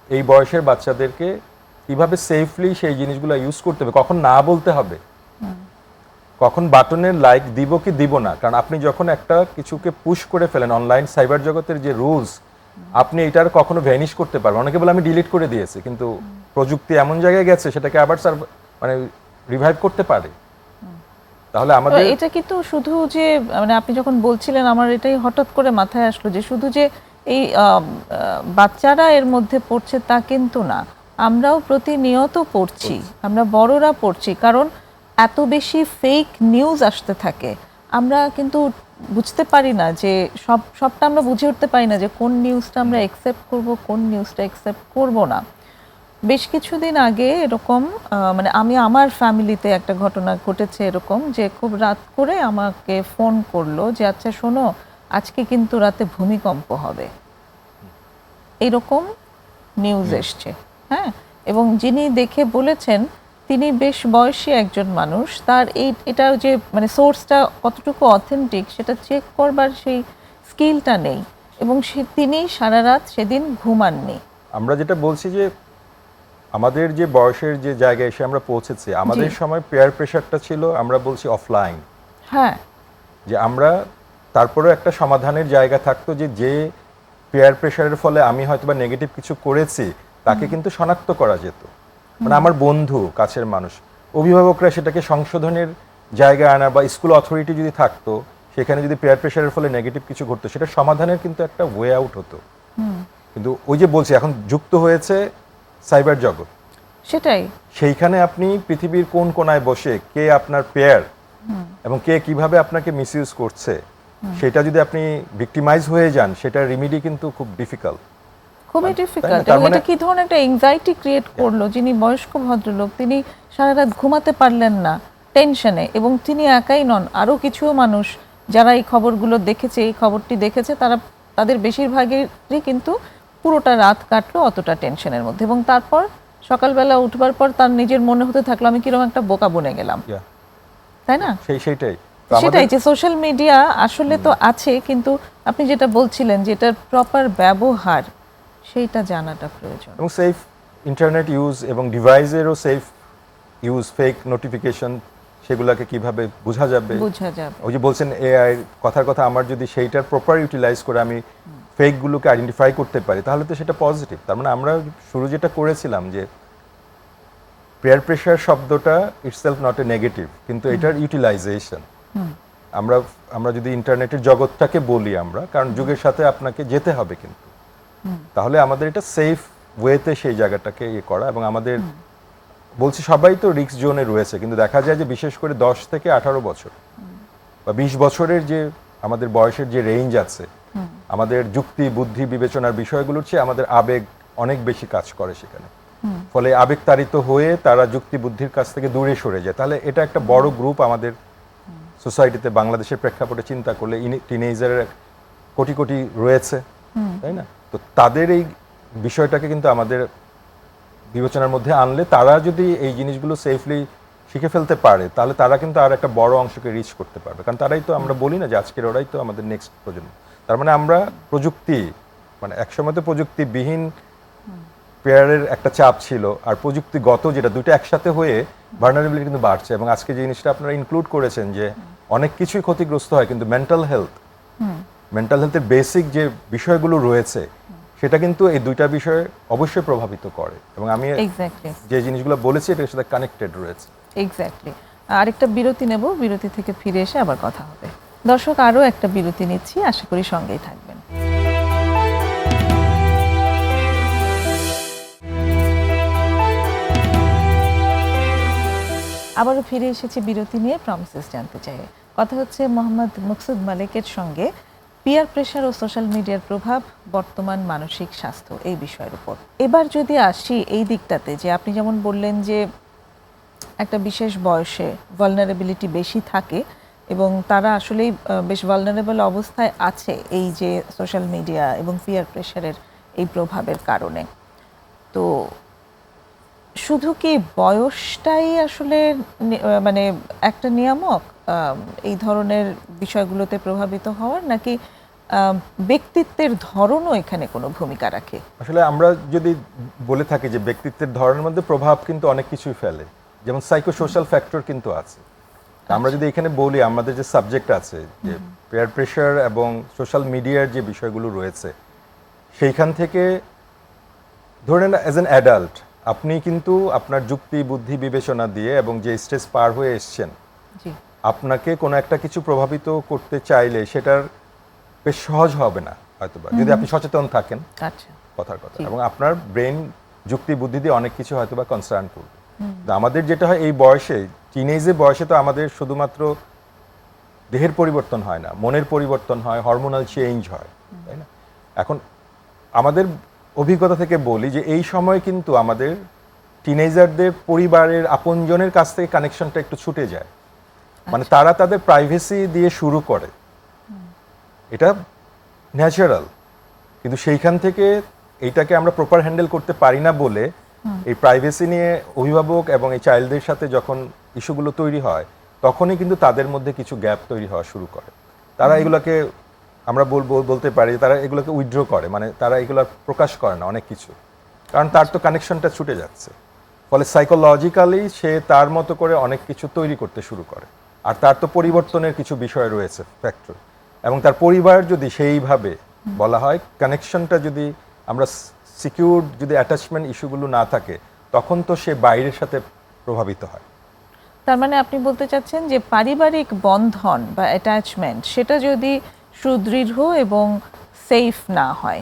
এই বয়সের বাচ্চাদেরকে কিভাবে সেফলি সেই জিনিসগুলো ইউজ করতে হবে, কখন না বলতে হবে, কখন বাটনের লাইক দিব কি দিব না। কারণ আপনি যখন একটা কিছুকে পুশ করে ফেলেন অনলাইন সাইবার জগতের যে রুলস, আপনি এটার কখনো ভ্যানিশ করতে পারবেন। অনেকে বলে আমি ডিলিট করে দিয়েছি, কিন্তু প্রযুক্তি এমন জায়গায় গেছে সেটাকে আবার মানে রিভাইভ করতে পারে। তাহলে আমাদের
এটা কিন্তু শুধু যে মানে আপনি যখন বলছিলেন আমার এটাই হঠাৎ করে মাথায় আসলো যে শুধু যে এই বাচ্চারা এর মধ্যে পড়ছে তা কিন্তু না, আমরাও প্রতিনিয়ত পড়ছি, আমরা বড়রা পড়ছি, কারণ এত বেশি ফেক নিউজ আসতে থাকে। আমরা কিন্তু বুঝতে পারি না যে সবটা আমরা বুঝে উঠতে পারি না যে কোন নিউজটা আমরা অ্যাকসেপ্ট করব, কোন নিউজটা অ্যাকসেপ্ট করব না। বেশ কিছুদিন আগে এরকম মানে আমি আমার ফ্যামিলিতে একটা ঘটনা ঘটেছে এরকম, যে খুব রাত করে আমাকে ফোন করলো যে আচ্ছা শোনো আজকে কিন্তু রাতে ভূমিকম্প হবে, এরকম নিউজ এসছে। হ্যাঁ, এবং যিনি দেখে বলেছেন তিনি বেশ বয়সী একজন মানুষ, তার এটা যে মানে সোর্সটা কতটুকু অথেন্টিক সেটা চেক করবার সেই স্কিলটা নেই, এবং তিনি সারা রাত সেদিন ঘুমাননি।
আমরা যেটা বলছি যে আমাদের যে বয়সের যে জায়গায় এসে আমরা পৌঁছেছি, আমাদের সময় পেয়ার প্রেশারটা ছিল আমরা বলছি অফলাইন।
হ্যাঁ,
যে আমরা তারপরেও একটা সমাধানের জায়গা থাকতো যে পেয়ার প্রেশারের ফলে আমি হয়তো বা নেগেটিভ কিছু করেছি তাকে কিন্তু শনাক্ত করা যেত। মানে আমার বন্ধু, কাছের মানুষ, অভিভাবকরা সেটাকে সংশোধনের জায়গায় আনা, বা স্কুল অথরিটি যদি থাকতো সেখানে যদি পেয়ার প্রেশারের ফলে নেগেটিভ কিছু ঘটতো সেটা সমাধানের কিন্তু একটা ওয়ে আউট হতো। কিন্তু ওই যে বলছি এখন যুক্ত হয়েছে সাইবার জগৎ,
সেটাই।
সেইখানে আপনি পৃথিবীর কোন কোনায় বসে কে আপনার পেয়ার এবং কে কিভাবে আপনাকে মিসইউজ করছে সেটা যদি আপনি ভিক্টিমাইজ হয়ে যান, সেটা রিমিডি কিন্তু খুব ডিফিকাল্ট,
খুবই ডিফিকাল্ট। এবং এটা কি ধরনের একটা এংজাইটি ক্রিয়েট করলো, যিনি বয়স্ক ভদ্রলোক তিনি সারা রাত ঘুমাতে পারলেন না টেনশনে, এবং তিনি একাই নন, আরও কিছু মানুষ যারা এই খবরগুলো দেখেছে, এই খবরটি দেখেছে, তাদের বেশিরভাগেরই কিন্তু পুরোটা রাত কাটলো অতটা টেনশনের মধ্যে, এবং তারপর সকালবেলা উঠবার পর তার নিজের মনে হতে থাকলো আমি কিরকম একটা বোকা বনে গেলাম, তাই না?
সেইটাই
সেটাই যে সোশ্যাল মিডিয়া আসলে তো আছে, কিন্তু আপনি যেটা বলছিলেন যে এটার প্রপার ব্যবহার সেইটা জানাটা প্রয়োজন।
এবং সেফ ইন্টারনেট ইউজ এবং ডিভাইসেরও সেফ ইউজ, ফেক নোটিফিকেশন সেগুলোকে কিভাবে বোঝা যাবে। ওই যে বলছেন এআই কথার কথা, আমার যদি সেইটার প্রপার ইউটিলাইজ করে আমি ফেকগুলোকে আইডেন্টিফাই করতে পারি তাহলে তো সেটা পজিটিভ। তার মানে আমরা শুরু যেটা করেছিলাম যে পেয়ার প্রেশার শব্দটা ইটসেলফ নট এ নেগেটিভ, কিন্তু এটার ইউটিলাইজেশন আমরা যদি ইন্টারনেটের জগৎটাকে বলি আমরা, কারণ যুগের সাথে আপনাকে যেতে হবে, কিন্তু তাহলে আমাদের এটা সেফ ওয়েতে সেই জায়গাটাকে ইয়ে করা। এবং আমাদের বলছি সবাই তো রিস্ক জোনে রয়েছে, কিন্তু দেখা যায় যে বিশেষ করে 10 থেকে 18 বছর বা 20 বছরের যে আমাদের বয়সের যে রেঞ্জ আছে, আমাদের যুক্তি বুদ্ধি বিবেচনার বিষয়গুলোর চেয়ে আমাদের আবেগ অনেক বেশি কাজ করে সেখানে। ফলে আবেগতাড়িত হয়ে তারা যুক্তি বুদ্ধির কাছ থেকে দূরে সরে যায়। তাহলে এটা একটা বড় গ্রুপ আমাদের সোসাইটিতে, বাংলাদেশের প্রেক্ষাপটে চিন্তা করলে টিনেজারের কোটি কোটি রয়েছে, তাই না? তো তাদের এই বিষয়টাকে কিন্তু আমাদের বিবেচনার মধ্যে আনলে তারা যদি এই জিনিসগুলো সেফলি শিখে ফেলতে পারে, তাহলে তারা কিন্তু আর একটা বড় অংশকে রিচ করতে পারবে। কারণ তারাই তো, আমরা বলি না যে আজকের ওরাই তো আমাদের নেক্সট প্রজন্ম। তার মানে আমরা প্রযুক্তি, মানে একসময় তো প্রযুক্তিবিহীন পেয়ারের একটা চাপ ছিল, আর প্রযুক্তিগত যেটা, দুটো একসাথে হয়ে ভালনারেবিলিটি কিন্তু বাড়ছে। এবং আজকে যে জিনিসটা আপনারা ইনক্লুড করেছেন যে অনেক কিছুই ক্ষতিগ্রস্ত হয়, কিন্তু মেন্টাল হেলথের বেসিক যে বিষয়গুলো রয়েছে সেটা কিন্তু এই দুইটা বিষয়ে অবশ্যই প্রভাবিত করে। এবং আমি
এক্স্যাক্টলি
যে জিনিসগুলো বলেছি এটার সাথে কানেক্টেড রয়েছে।
এক্স্যাক্টলি। আরেকটা বিরতি নেব, বিরতি থেকে ফিরে এসে আবার কথা হবে। দর্শক, আরও একটা বিরতি নিচ্ছি, আশা করি সঙ্গেই থাকবেন। আবারও ফিরে এসেছি বিরতি নিয়ে। প্রমিসেস জানতে চাই, কথা হচ্ছে মোহাম্মদ মুকসুদ মালিকের সঙ্গে পিয়ার প্রেশার ও সোশ্যাল মিডিয়ার প্রভাব বর্তমান মানসিক স্বাস্থ্য এই বিষয়ের উপর। এবার যদি আসি এই দিকটাতে, যে আপনি যেমন বললেন যে একটা বিশেষ বয়সে ভালনারেবিলিটি বেশি থাকে এবং তারা আসলেই বেশ ভালনারেবল অবস্থায় আছে এই যে সোশ্যাল মিডিয়া এবং পিয়ার প্রেশারের এই প্রভাবের কারণে। তো শুধু কি বয়সটাই আসলে মানে একটা নিয়ামক এই ধরনের বিষয়গুলোতে প্রভাবিত হওয়ার, নাকি ব্যক্তিত্বের ধরনও এখানে কোনো ভূমিকা রাখে?
আসলে আমরা যদি বলে থাকি যে ব্যক্তিত্বের ধরনের মধ্যে প্রভাব কিন্তু অনেক কিছুই ফেলে, যেমন সাইকোসোশ্যাল ফ্যাক্টর কিন্তু আছে। আমরা যদি এখানে বলি, আমাদের যে সাবজেক্ট আছে যে পেয়ার প্রেশার এবং সোশ্যাল মিডিয়ার যে বিষয়গুলো রয়েছে, সেইখান থেকে ধরেন অ্যাজ অ্যান অ্যাডাল্ট আপনি কিন্তু আপনার যুক্তি বুদ্ধি বিবেচনা দিয়ে এবং যে স্টেজ পার হয়ে এসছেন,
জি,
আপনাকে কোনো একটা কিছু প্রভাবিত করতে চাইলে সেটার বেশ সহজ হবে না হয়তোবা, যদি আপনি সচেতন থাকেন।
আচ্ছা,
কথার কথা, এবং আপনার ব্রেন যুক্তি বুদ্ধি দিয়ে অনেক কিছু হয়তোবা কনসার্ন করবে। আমাদের যেটা হয় এই বয়সে, টিনেজের বয়সে, তো আমাদের শুধুমাত্র দেহের পরিবর্তন হয় না, মনের পরিবর্তন হয়, হরমোনাল চেঞ্জ হয়, তাই না? এখন আমাদের অভিজ্ঞতা থেকে বলি যে এই সময় কিন্তু আমাদের টিনেজারদের পরিবারের আপনজনের কাছ থেকে কানেকশনটা একটু ছুটে যায়। মানে তারা তাদের প্রাইভেসি দিয়ে শুরু করে, এটা ন্যাচারাল, কিন্তু সেইখান থেকে এইটাকে আমরা প্রপার হ্যান্ডেল করতে পারি না বলে এই প্রাইভেসি নিয়ে অভিভাবক এবং এই চাইল্ডদের সাথে যখন ইস্যুগুলো তৈরি হয়, তখনই কিন্তু তাদের মধ্যে কিছু গ্যাপ তৈরি হওয়া শুরু করে। তারা এগুলোকে, আমরা বলতে পারি, তারা এগুলোকে উইথড্র করে, মানে তারা এগুলো প্রকাশ করে না অনেক কিছু, কারণ তার তো কানেকশনটা ছুটে যাচ্ছে। ফলে সাইকোলজিক্যালি সে তার মতো করে অনেক কিছু তৈরি করতে শুরু করে, আর তার তো পরিবর্তনের কিছু বিষয় রয়েছে, ফ্যাক্টর। এবং তার পরিবার যদি সেইভাবে বলা হয়, কানেকশনটা যদি আমরা সিকিউর, যদি অ্যাটাচমেন্ট ইস্যুগুলো না থাকে, তখন তো সে বাইরের সাথে প্রভাবিত হয়।
তার মানে আপনি বলতে চাচ্ছেন যে পারিবারিক বন্ধন বা অ্যাটাচমেন্ট সেটা যদি সুদৃঢ় এবং সেফ না হয়,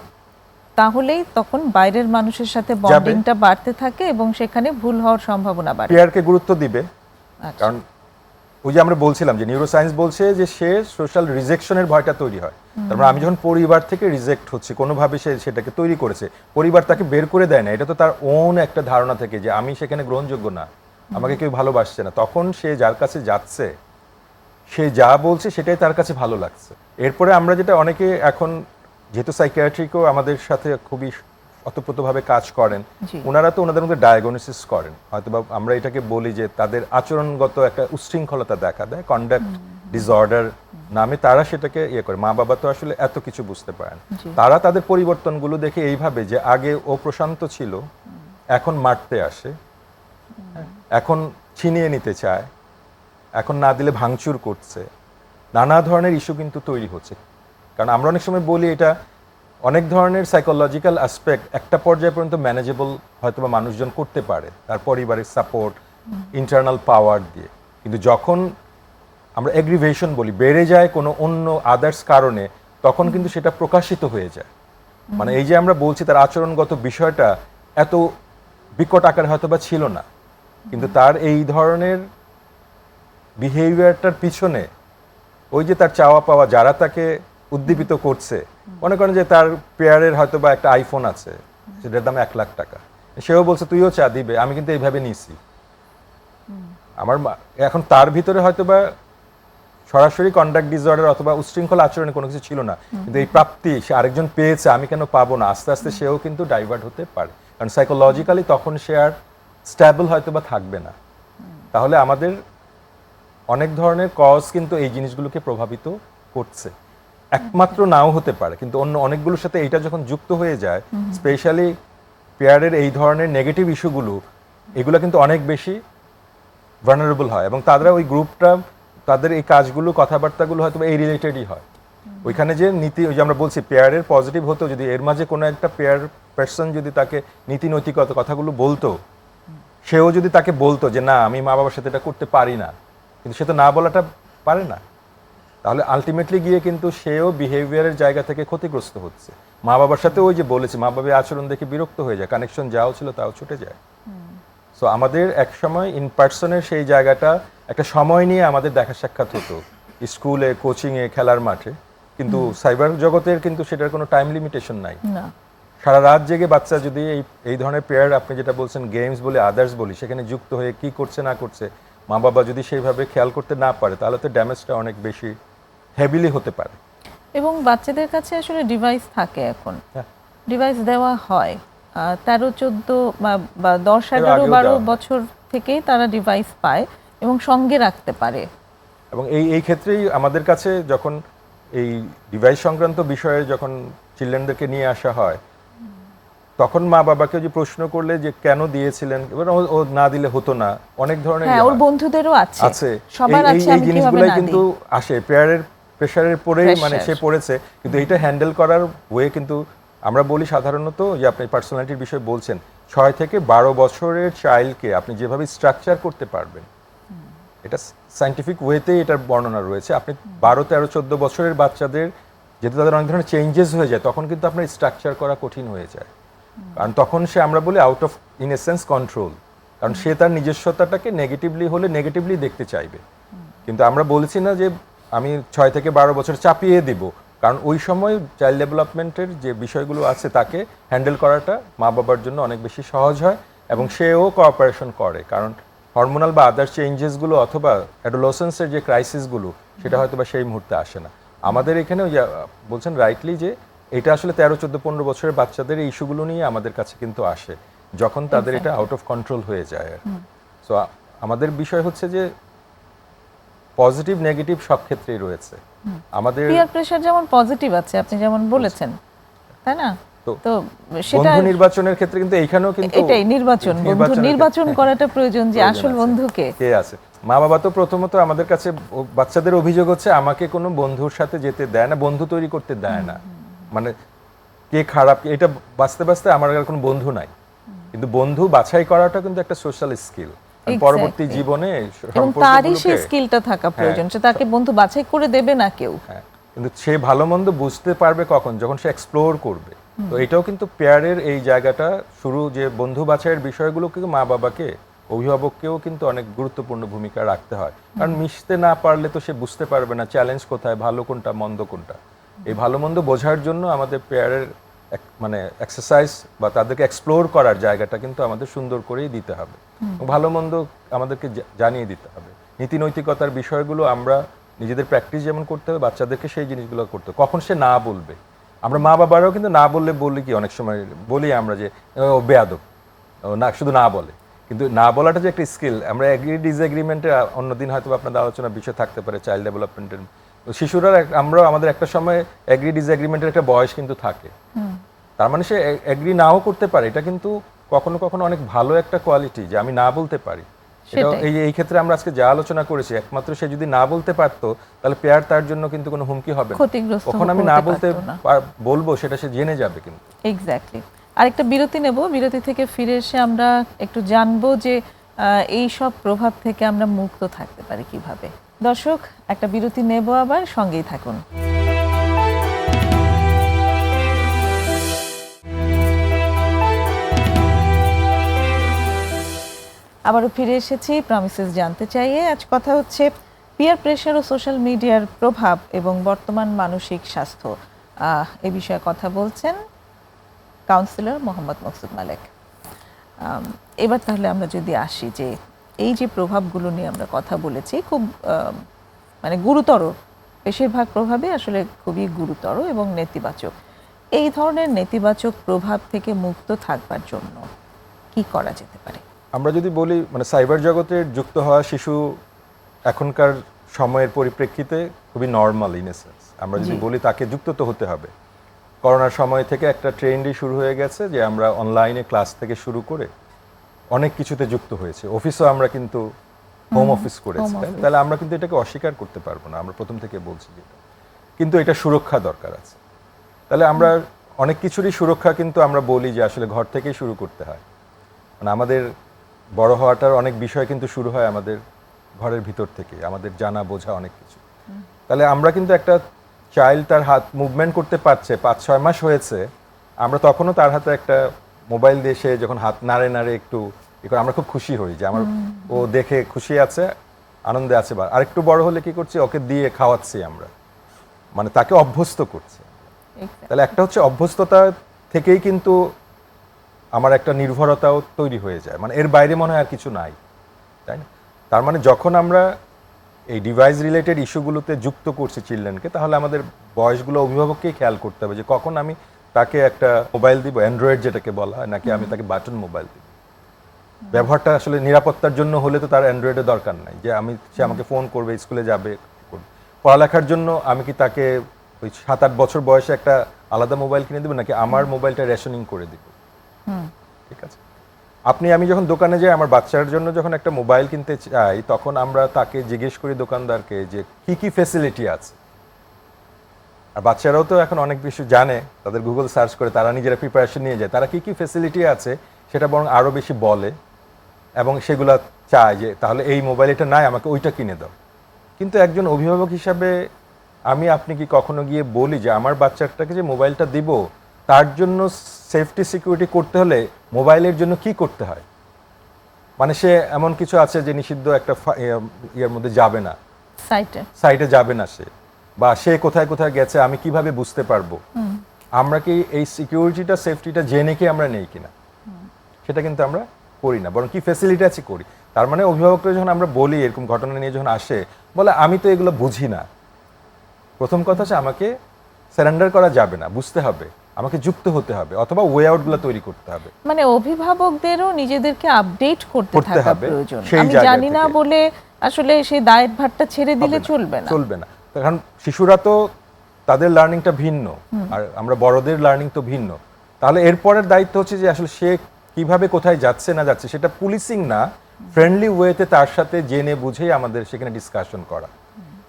তাহলেই তখন বাইরের মানুষের সাথে বন্ডিংটা বাড়তে থাকে এবং সেখানে ভুল হওয়ার সম্ভাবনা বাড়ে।
পেয়ারকে গুরুত্ব দিবে,
আচ্ছা,
কারণ ওই যে আমরা বলছিলাম যে নিউরোসায়েন্স বলছে যে সে সোশ্যাল রিজেকশনের ভয়টা তৈরি হয়। তারপর আমি যখন পরিবার থেকে রিজেক্ট হচ্ছে, কোনোভাবে সে সেটাকে তৈরি করেছে, পরিবার তাকে বের করে দেয় না, এটা তো তার ওন একটা ধারণা থেকে যে আমি সেখানে গ্রহণযোগ্য না, আমাকে কেউ ভালোবাসছে না, তখন সে যার কাছে যাচ্ছে, সে যা বলছে সেটাই তার কাছে ভালো লাগছে। এরপরে আমরা যেটা অনেকে এখন, যেহেতু সাইকিয়াট্রিকও আমাদের সাথে খুবই অতপ্রতভাবে কাজ করেন, ওনারা তো ওনাদের মধ্যে ডায়াগনোসিস করেন, হয়তো বা আমরা এটাকে বলি যে তাদের আচরণগত একটা উচ্ছৃঙ্খলতা দেখা দেয়, কন্ডাক্ট ডিসঅর্ডার নামে তারা সেটাকে ইয়ে করে। মা বাবা তো আসলে এত কিছু বুঝতে পারেন, তারা তাদের পরিবর্তনগুলো দেখে এইভাবে যে আগে ও প্রশান্ত ছিল, এখন মারতে আসে, এখন ছিনিয়ে নিতে চায়, এখন না দিলে ভাঙচুর করছে, নানা ধরনের ইস্যু কিন্তু তৈরি হচ্ছে। কারণ আমরা অনেক সময় বলি এটা অনেক ধরনের সাইকোলজিক্যাল অ্যাসপেক্ট একটা পর্যায়ে পর্যন্ত ম্যানেজেবল হয়তো বা মানুষজন করতে পারে তার পরিবারের সাপোর্ট, ইন্টারনাল পাওয়ার দিয়ে, কিন্তু যখন আমরা এগ্রিভেশন বলি, বেড়ে যায় কোনো অন্য আদার্স কারণে, তখন কিন্তু সেটা প্রকাশিত হয়ে যায়। মানে এই যে আমরা বলছি তার আচরণগত বিষয়টা এত বিকট আকারে হয়তো বা ছিল না, কিন্তু তার এই ধরনের বিহেভিয়ারটার পিছনে ওই যে তার চাওয়া পাওয়া, যারা তাকে উদ্দীপিত করছে, মনে করেন যে তার পেয়ারের হয়তো বা একটা আইফোন আছে, সেটার দাম 1 লাখ টাকা, সেও বলছে তুইও চা দিবে, আমি কিন্তু এইভাবে নিছি আমার। এখন তার ভিতরে হয়তো বা সরাসরি কন্ডাক্ট ডিসঅর্ডার অথবা উচ্ছৃঙ্খল আচরণে কোনো কিছু ছিল না, কিন্তু এই প্রাপ্তি সে আরেকজন পেয়েছে, আমি কেন পাবো না, আস্তে আস্তে সেও কিন্তু ডাইভার্ট হতে পারে, কারণ সাইকোলজিক্যালি তখন সে আর স্ট্যাবল হয়তো বা থাকবে না। তাহলে আমাদের অনেক ধরনের কজ কিন্তু এই জিনিসগুলোকে প্রভাবিত করছে। একমাত্র নাও হতে পারে, কিন্তু অন্য অনেকগুলোর সাথে এইটা যখন যুক্ত হয়ে যায়, স্পেশালি পেয়ারের এই ধরনের নেগেটিভ ইস্যুগুলো, এগুলো কিন্তু অনেক বেশি ভালনারেবল হয়, এবং তারা ওই গ্রুপটা তাদের এই কাজগুলো কথাবার্তাগুলো হয়তো এই রিলেটেডই হয়। ওইখানে যে নীতি, ওই যে আমরা বলছি পেয়ারের পজিটিভ হতো, যদি এর মাঝে কোনো একটা পেয়ার পার্সন যদি তাকে নীতি নৈতিকতা কথাগুলো বলতো, সেও যদি তাকে বলতো যে না আমি মা বাবার সাথে এটা করতে পারি না, কিন্তু সে তো না বলাটা পারে না, তাহলে আলটিমেটলি গিয়ে কিন্তু সেও বিহেভিয়ারের জায়গা থেকে ক্ষতিগ্রস্ত হচ্ছে। মা বাবার সাথে ওই যে বলেছি, মা বাবার আচরণ দেখে বিরক্ত হয়ে যায়, কানেকশন যাও ছিল তাও ছুটে যায়। সো আমাদের এক সময় ইন পার্সনের সেই জায়গাটা একটা সময় নিয়ে আমাদের দেখা সাক্ষাৎ হতো, স্কুলে, কোচিংয়ে, খেলার মাঠে, কিন্তু সাইবার জগতের কিন্তু সেটার কোনো টাইম লিমিটেশন নাই।
না,
সারা রাত জেগে বাচ্চা যদি এই ধরনের পেয়ার, আপনি যেটা বলছেন গেমস বলি, আদার্স বলি, সেখানে যুক্ত হয়ে কি করছে না করছে, মা বাবা যদি সেইভাবে খেয়াল করতে না পারে, তাহলে তো ড্যামেজটা অনেক বেশি হেভিলি হতে পারে।
এবং বাচ্চাদের কাছে আসলে ডিভাইস থাকে এখন,
হ্যাঁ।
ডিভাইস দেওয়া হয় 13-14 বা 10-11
আগেও
12
দেওয়া হয়।
বছর থেকেই তারা ডিভাইস পায় এবং সঙ্গে রাখতে পারে।
এবং এই ক্ষেত্রেই আমাদের কাছে যখন এই ডিভাইস সংক্রান্ত বিষয়ে যখন চিলড্রেনদেরকে নিয়ে আসা হয়, তখন মা বাবাকে যে প্রশ্ন করলে যে কেন দিয়েছিলেন, এবার ও না দিলে হতো না, অনেক ধরনের
হ্যাঁ,
ইয়ে
ওর
হয়।
বন্ধুদেরও আছে,
আছে
সবার আছে,
এই
আমি কিভাবে
জিনিসগুলাই
না
কিন্তু
দিই।
আসে পেয়ারের প্রেশারের পরেই, মানে সে পড়েছে, কিন্তু এটা হ্যান্ডেল করার ওয়ে কিন্তু আমরা বলি সাধারণত, যে আপনি পার্সোনালিটির বিষয়ে বলছেন, 6 থেকে 12 বছরের চাইল্ডকে আপনি যেভাবে স্ট্রাকচার করতে পারবেন, এটা সায়েন্টিফিক ওয়েতেই এটার বর্ণনা রয়েছে। আপনি 12, 13, 14 বছরের বাচ্চাদের যেহেতু তাদের অনেক ধরনের চেঞ্জেস হয়ে যায়, তখন কিন্তু আপনার স্ট্রাকচার করা কঠিন হয়ে যায়, কারণ তখন সে, আমরা বলি out of in essence control, কারণ সে তার নিজস্বতাটাকে নেগেটিভলি হলে নেগেটিভলি দেখতে চাইবে। কিন্তু আমরা বলছি না যে আমি 6 থেকে 12 বছর চাপিয়ে দিব, কারণ ওই সময় চাইল্ড ডেভেলপমেন্টের যে বিষয়গুলো আছে তাকে হ্যান্ডেল করাটা মা বাবার জন্য অনেক বেশি সহজ হয়, এবং সেও কোঅপারেশন করে, কারণ হরমোনাল বা আদার চেঞ্জেসগুলো অথবা অ্যাডোলসেন্সের যে ক্রাইসিসগুলো, সেটা হয়তো বা সেই মুহূর্তে আসে না। আমাদের এখানে ওই যে বলছেন রাইটলি, যে এটা আসলে 13, 14, 15 বছরের বাচ্চাদের এই ইস্যুগুলো নিয়ে আমাদের কাছে কিন্তু আসে, যখন তাদের এটা আউট অফ কন্ট্রোল হয়ে যায়। সো আমাদের বিষয় হচ্ছে যে পজিটিভ নেগেটিভ সব ক্ষেত্রেই রয়েছে আমাদের।
পিয়ার প্রেসার যেমন পজিটিভ আছে, আপনি যেমন বলেছেন, তাই না? তো সেটা
বন্ধু নির্বাচনের ক্ষেত্রে কিন্তু এইখানেও কিন্তু
এটাই নির্বাচন, বন্ধু নির্বাচন করাটা প্রয়োজন, যে আসল বন্ধুকে
কে আছে। মা বাবা তো প্রথমত আমাদের কাছে বাচ্চাদের অভিযোগ হচ্ছে আমাকে কোনো বন্ধুর সাথে যেতে দেয় না, বন্ধু তৈরি করতে দেয় না, মানে কে খারাপ, এটা বাঁচতে বাঁচতে আমার আর কোনো বন্ধু নাই। কিন্তু বন্ধু বাছাই করাটা কিন্তু একটা সোশ্যাল স্কিল, পরবর্তী জীবনে
এবং তারই সেই স্কিলটা থাকা প্রয়োজন, সে তাকে বন্ধু বাছাই করে দেবে না কেউ।
হ্যাঁ, কিন্তু সে ভালো মন্দ বুঝতে পারবে কখন, যখন সে এক্সপ্লোর করবে। তো এটাও কিন্তু পেয়ারের এই জায়গাটা শুরু, যে বন্ধু বাছাইয়ের বিষয়গুলো কিন্তু মা বাবাকে, অভিভাবককেও কিন্তু অনেক গুরুত্বপূর্ণ ভূমিকা রাখতে হয়, কারণ মিশতে না পারলে তো সে বুঝতে পারবে না চ্যালেঞ্জ কোথায়, ভালো কোনটা, মন্দ কোনটা। এই ভালো মন্দ বোঝার জন্য আমাদের পেয়ারের মানে এক্সারসাইজ বা তাদেরকে এক্সপ্লোর করার জায়গাটা কিন্তু আমাদের সুন্দর করেই দিতে হবে, ভালো মন্দ আমাদেরকে জানিয়ে দিতে হবে। নীতি নৈতিকতার বিষয়গুলো আমরা নিজেদের প্র্যাকটিস যেমন করতে হবে, বাচ্চাদেরকে সেই জিনিসগুলো করতে হবে। কখন সে না বলবে, আমরা মা বাবারাও কিন্তু না বললে বলি কি, অনেক সময় বলি আমরা যে ও বেয়াদব, ও না শুধু না বলে, কিন্তু না বলাটা যে একটা স্কিল। আমরা এগ্রি ডিসএগ্রিমেন্টে অন্যদিন হয়তো আপনাদের আলোচনার বিষয় থাকতে পারে চাইল্ড ডেভেলপমেন্টের, শিশুরা আমরা আমাদের একটা সময় এগ্রি ডিসএগ্রিমেন্টের একটা বয়স কিন্তু থাকে, তার মানে সে এগ্রি নাও করতে পারে, এটা কিন্তু কখনো কখনো অনেক ভালো একটা কোয়ালিটি, যে আমি না বলতে পারি। এটা এই ক্ষেত্রে আমরা আজকে যা আলোচনা করেছি, একমাত্র সে যদি না বলতে পারতো, তাহলে পেয়ার তার জন্য কিন্তু কোনো হুমকি হবে না, কখন আমি না বলতে বলবো সেটা সে জেনে যাবে কিন্তু।
এক্স্যাক্টলি। আরেকটা বিরতি নেব, বিরতি থেকে ফিরে এসে আমরা একটু জানবো যে এই সব প্রভাব থেকে আমরা মুক্ত থাকতে পারি কিভাবে। দর্শক, একটা বিরতি নেব, আবার সঙ্গেই থাকুন। আবারও ফিরে এসেছি প্রমিসেস জানতে চাইয়ে। আজ কথা হচ্ছে পিয়ার প্রেশার ও সোশ্যাল মিডিয়ার প্রভাব এবং বর্তমান মানসিক স্বাস্থ্য, এ বিষয়ে কথা বলছেন কাউন্সিলর মোহাম্মদ মকসুদ মালেক। এবার তাহলে আমরা যদি আসি যে এই যে প্রভাবগুলো নিয়ে আমরা কথা বলেছি, খুব মানে গুরুতর, বেশিরভাগ প্রভাবই আসলে খুবই গুরুতর এবং নেতিবাচক। এই ধরনের নেতিবাচক প্রভাব থেকে মুক্ত থাকবার জন্য কি করা যেতে পারে?
আমরা যদি বলি মানে সাইবার জগতে যুক্ত হওয়া শিশু এখনকার সময়ের পরিপ্রেক্ষিতে খুবই নর্মাল ইন এ সেন্স। আমরা যদি বলি তাকে যুক্ত তো হতে হবে। করোনার সময় থেকে একটা ট্রেন্ডই শুরু হয়ে গেছে যে আমরা অনলাইনে ক্লাস থেকে শুরু করে অনেক কিছুতে যুক্ত হয়েছে। অফিসও আমরা কিন্তু হোম অফিস করেছি, তাহলে আমরা কিন্তু এটাকে অস্বীকার করতে পারবো না। আমরা প্রথম থেকে বলছি যেটা, কিন্তু এটা সুরক্ষা দরকার আছে। তাহলে আমরা অনেক কিছুরই সুরক্ষা কিন্তু আমরা বলি যে আসলে ঘর থেকেই শুরু করতে হয়। মানে আমাদের বড় হওয়াটার অনেক বিষয় কিন্তু শুরু হয় আমাদের ঘরের ভিতর থেকে, আমাদের জানা বোঝা অনেক কিছু। তাহলে আমরা কিন্তু একটা চাইল্ড তার হাত মুভমেন্ট করতে পারছে, 5-6 মাস হয়েছে, আমরা তখনও তার হাতে একটা মোবাইল দিয়ে সে যখন হাত নাড়ে নাড়ে একটু আমরা খুব খুশি হই যে আমার ও দেখে খুশি আছে, আনন্দে আছে। বা আরেকটু বড় হলে কি করছি, ওকে দিয়ে খাওয়াচ্ছি আমরা, মানে তাকে অভ্যস্ত করছি। তাহলে একটা হচ্ছে অভ্যস্ততা থেকেই কিন্তু আমার একটা নির্ভরতাও তৈরি হয়ে যায়, মানে এর বাইরে মনে হয় আর কিছু নাই, তাই না? তার মানে যখন আমরা এই ডিভাইস রিলেটেড ইস্যুগুলোতে যুক্ত করছি চিলড্রেনকে, তাহলে আমাদের বয়সগুলো অভিভাবককেই খেয়াল করতে হবে যে কখন আমি তাকে একটা মোবাইল দিব, অ্যান্ড্রয়েড যেটাকে বলা হয়, নাকি আমি তাকে বাটন মোবাইল দিব। ব্যবহারটা আসলে নিরাপত্তার জন্য হলে তো তার অ্যান্ড্রয়েডের দরকার নাই, যে সে আমাকে ফোন করবে, স্কুলে যাবে, পড়ালেখার জন্য আমি কি তাকে ওই 7-8 বছর বয়সে একটা আলাদা মোবাইল কিনে দেবো, নাকি আমার মোবাইলটা রেশনিং করে দিব? ঠিক আছে, আমি যখন দোকানে যাই আমার বাচ্চার জন্য যখন একটা মোবাইল কিনতে চাই, তখন আমরা তাকে জিজ্ঞেস করি দোকানদারকে যে কি কি ফ্যাসিলিটি আছে। আর বাচ্চারাও তো এখন অনেক বেশি জানে, তাদের গুগল সার্চ করে তারা নিজেরা প্রিপারেশন নিয়ে যায়, তারা কি কি ফ্যাসিলিটি আছে সেটা বরং আরও বেশি বলে, এবং সেগুলা চায় যে তাহলে এই মোবাইল এটা নাই, আমাকে ওইটা কিনে দাও। কিন্তু একজন অভিভাবক হিসাবে আপনি কি কখনো গিয়ে বলি যে আমার বাচ্চাটাকে যে মোবাইলটা দিব, তার জন্য সেফটি সিকিউরিটি করতে হলে মোবাইলের জন্য কি করতে হয়? মানে সে এমন কিছু আছে যে নিষিদ্ধ একটা ইয়ের মধ্যে যাবে না, সাইটে যাবে না সে, বা সে কোথায় কোথায় গেছে আমি কিভাবে বুঝতে পারবো? আমরা কি এই সিকিউরিটিটা সেফটিটা জেনে কি আমরা নেই কিনা? সেটা কিন্তু আমরা করি না, বরং কি ফ্যাসিলিটি আছে করি। তার মানে অভিভাবকরা যখন আমরা বলি এরকম ঘটনা নিয়ে যখন আসে, বলে আমি তো এগুলো বুঝি না। প্রথম কথা হচ্ছে আমাকে সারেন্ডার করা যাবে না, বুঝতে হবে, আমাকে যুক্ত হতে হবে, অথবা ওয়ে আউটগুলো তৈরি করতে হবে।
মানে অভিভাবকদেরও নিজেদেরকে আপডেট করতে থাকা প্রয়োজন। আমি জানি না বলে আসলে সেই দায়ভারটা ছেড়ে দিলে চলবে না।
কারণ শিশুরা তো তাদের লার্নিংটা ভিন্ন, আর আমরা বড়দের লার্নিং তো ভিন্ন। তাহলে এরপরের দায়িত্ব হচ্ছে যে আসলে সে কিভাবে কোথায় যাচ্ছে না যাচ্ছে সেটা পুলিশিং না, ফ্রেন্ডলি ওয়েতে তার সাথে জেনে বুঝেই আমাদের সেখানে ডিসকাশন করা,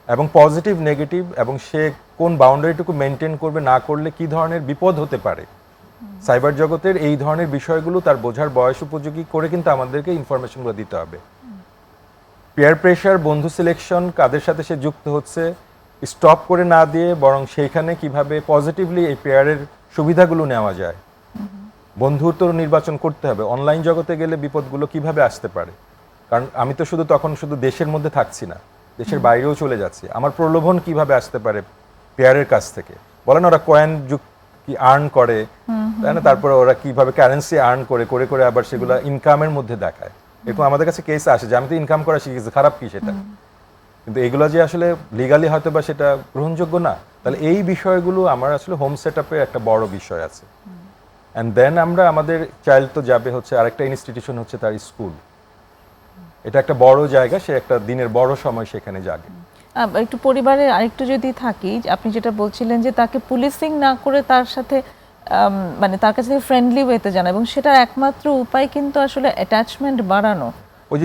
এবং পজিটিভ নেগেটিভ, এবং সে কোন বাউন্ডারিটুকু মেনটেন করবে, না করলে কি ধরনের বিপদ হতে পারে। সাইবার জগতের এই ধরনের বিষয়গুলো তার বোঝার বয়স উপযোগী করে কিন্তু আমাদেরকে ইনফরমেশনগুলো দিতে হবে। পিয়ার প্রেশার, বন্ধু সিলেকশন, কাদের সাথে সে যুক্ত হচ্ছে, স্টপ করে না দিয়ে বরং সেইখানে কিভাবে পজিটিভলি এই পেয়ারের সুবিধাগুলো নেওয়া যায়। বন্ধুর তো নির্বাচন করতে হবে। অনলাইন জগতে গেলে বিপদগুলো কিভাবে আসতে পারে, কারণ আমি তো তখন শুধু দেশের মধ্যে থাকছি না, দেশের বাইরেও চলে যাচ্ছি। আমার প্রলোভন কিভাবে আসতে পারে পেয়ারের কাছ থেকে, বলেন ওরা কয়েন কি আর্ন করে, তাই না? তারপরে ওরা কিভাবে কারেন্সি আর্ন করে করে করে আবার সেগুলো ইনকামের মধ্যে দেখায়। এরকম আমাদের কাছে কেস আসে যে আমি তো ইনকাম করা শিখেছি, খারাপ কি সেটা? কিন্তু এগুলো যে আসলে লিগালি হয়তো বা সেটা গ্রহণযোগ্য না। তাহলে এই বিষয়গুলো আমার আসলে হোম সেট আপে একটা বড় বিষয় আছে। অ্যান্ড দেন আমাদের চাইল্ড তো যাবে হচ্ছে আরেকটা ইনস্টিটিউশন, হচ্ছে তার স্কুল। এটা একটা বড় জায়গা, সে একটা দিনের বড় সময় সেখানে যাবে।
একটু পরিবারের আরেকটু যদি থাকি, আপনি যেটা বলছিলেন যে তাকে পুলিশিং না করে তার সাথে মানে তার কাছে ফ্রেন্ডলি ওয়েতে জানা, এবং সেটার একমাত্র উপায় কিন্তু আসলে অ্যাটাচমেন্ট বাড়ানো,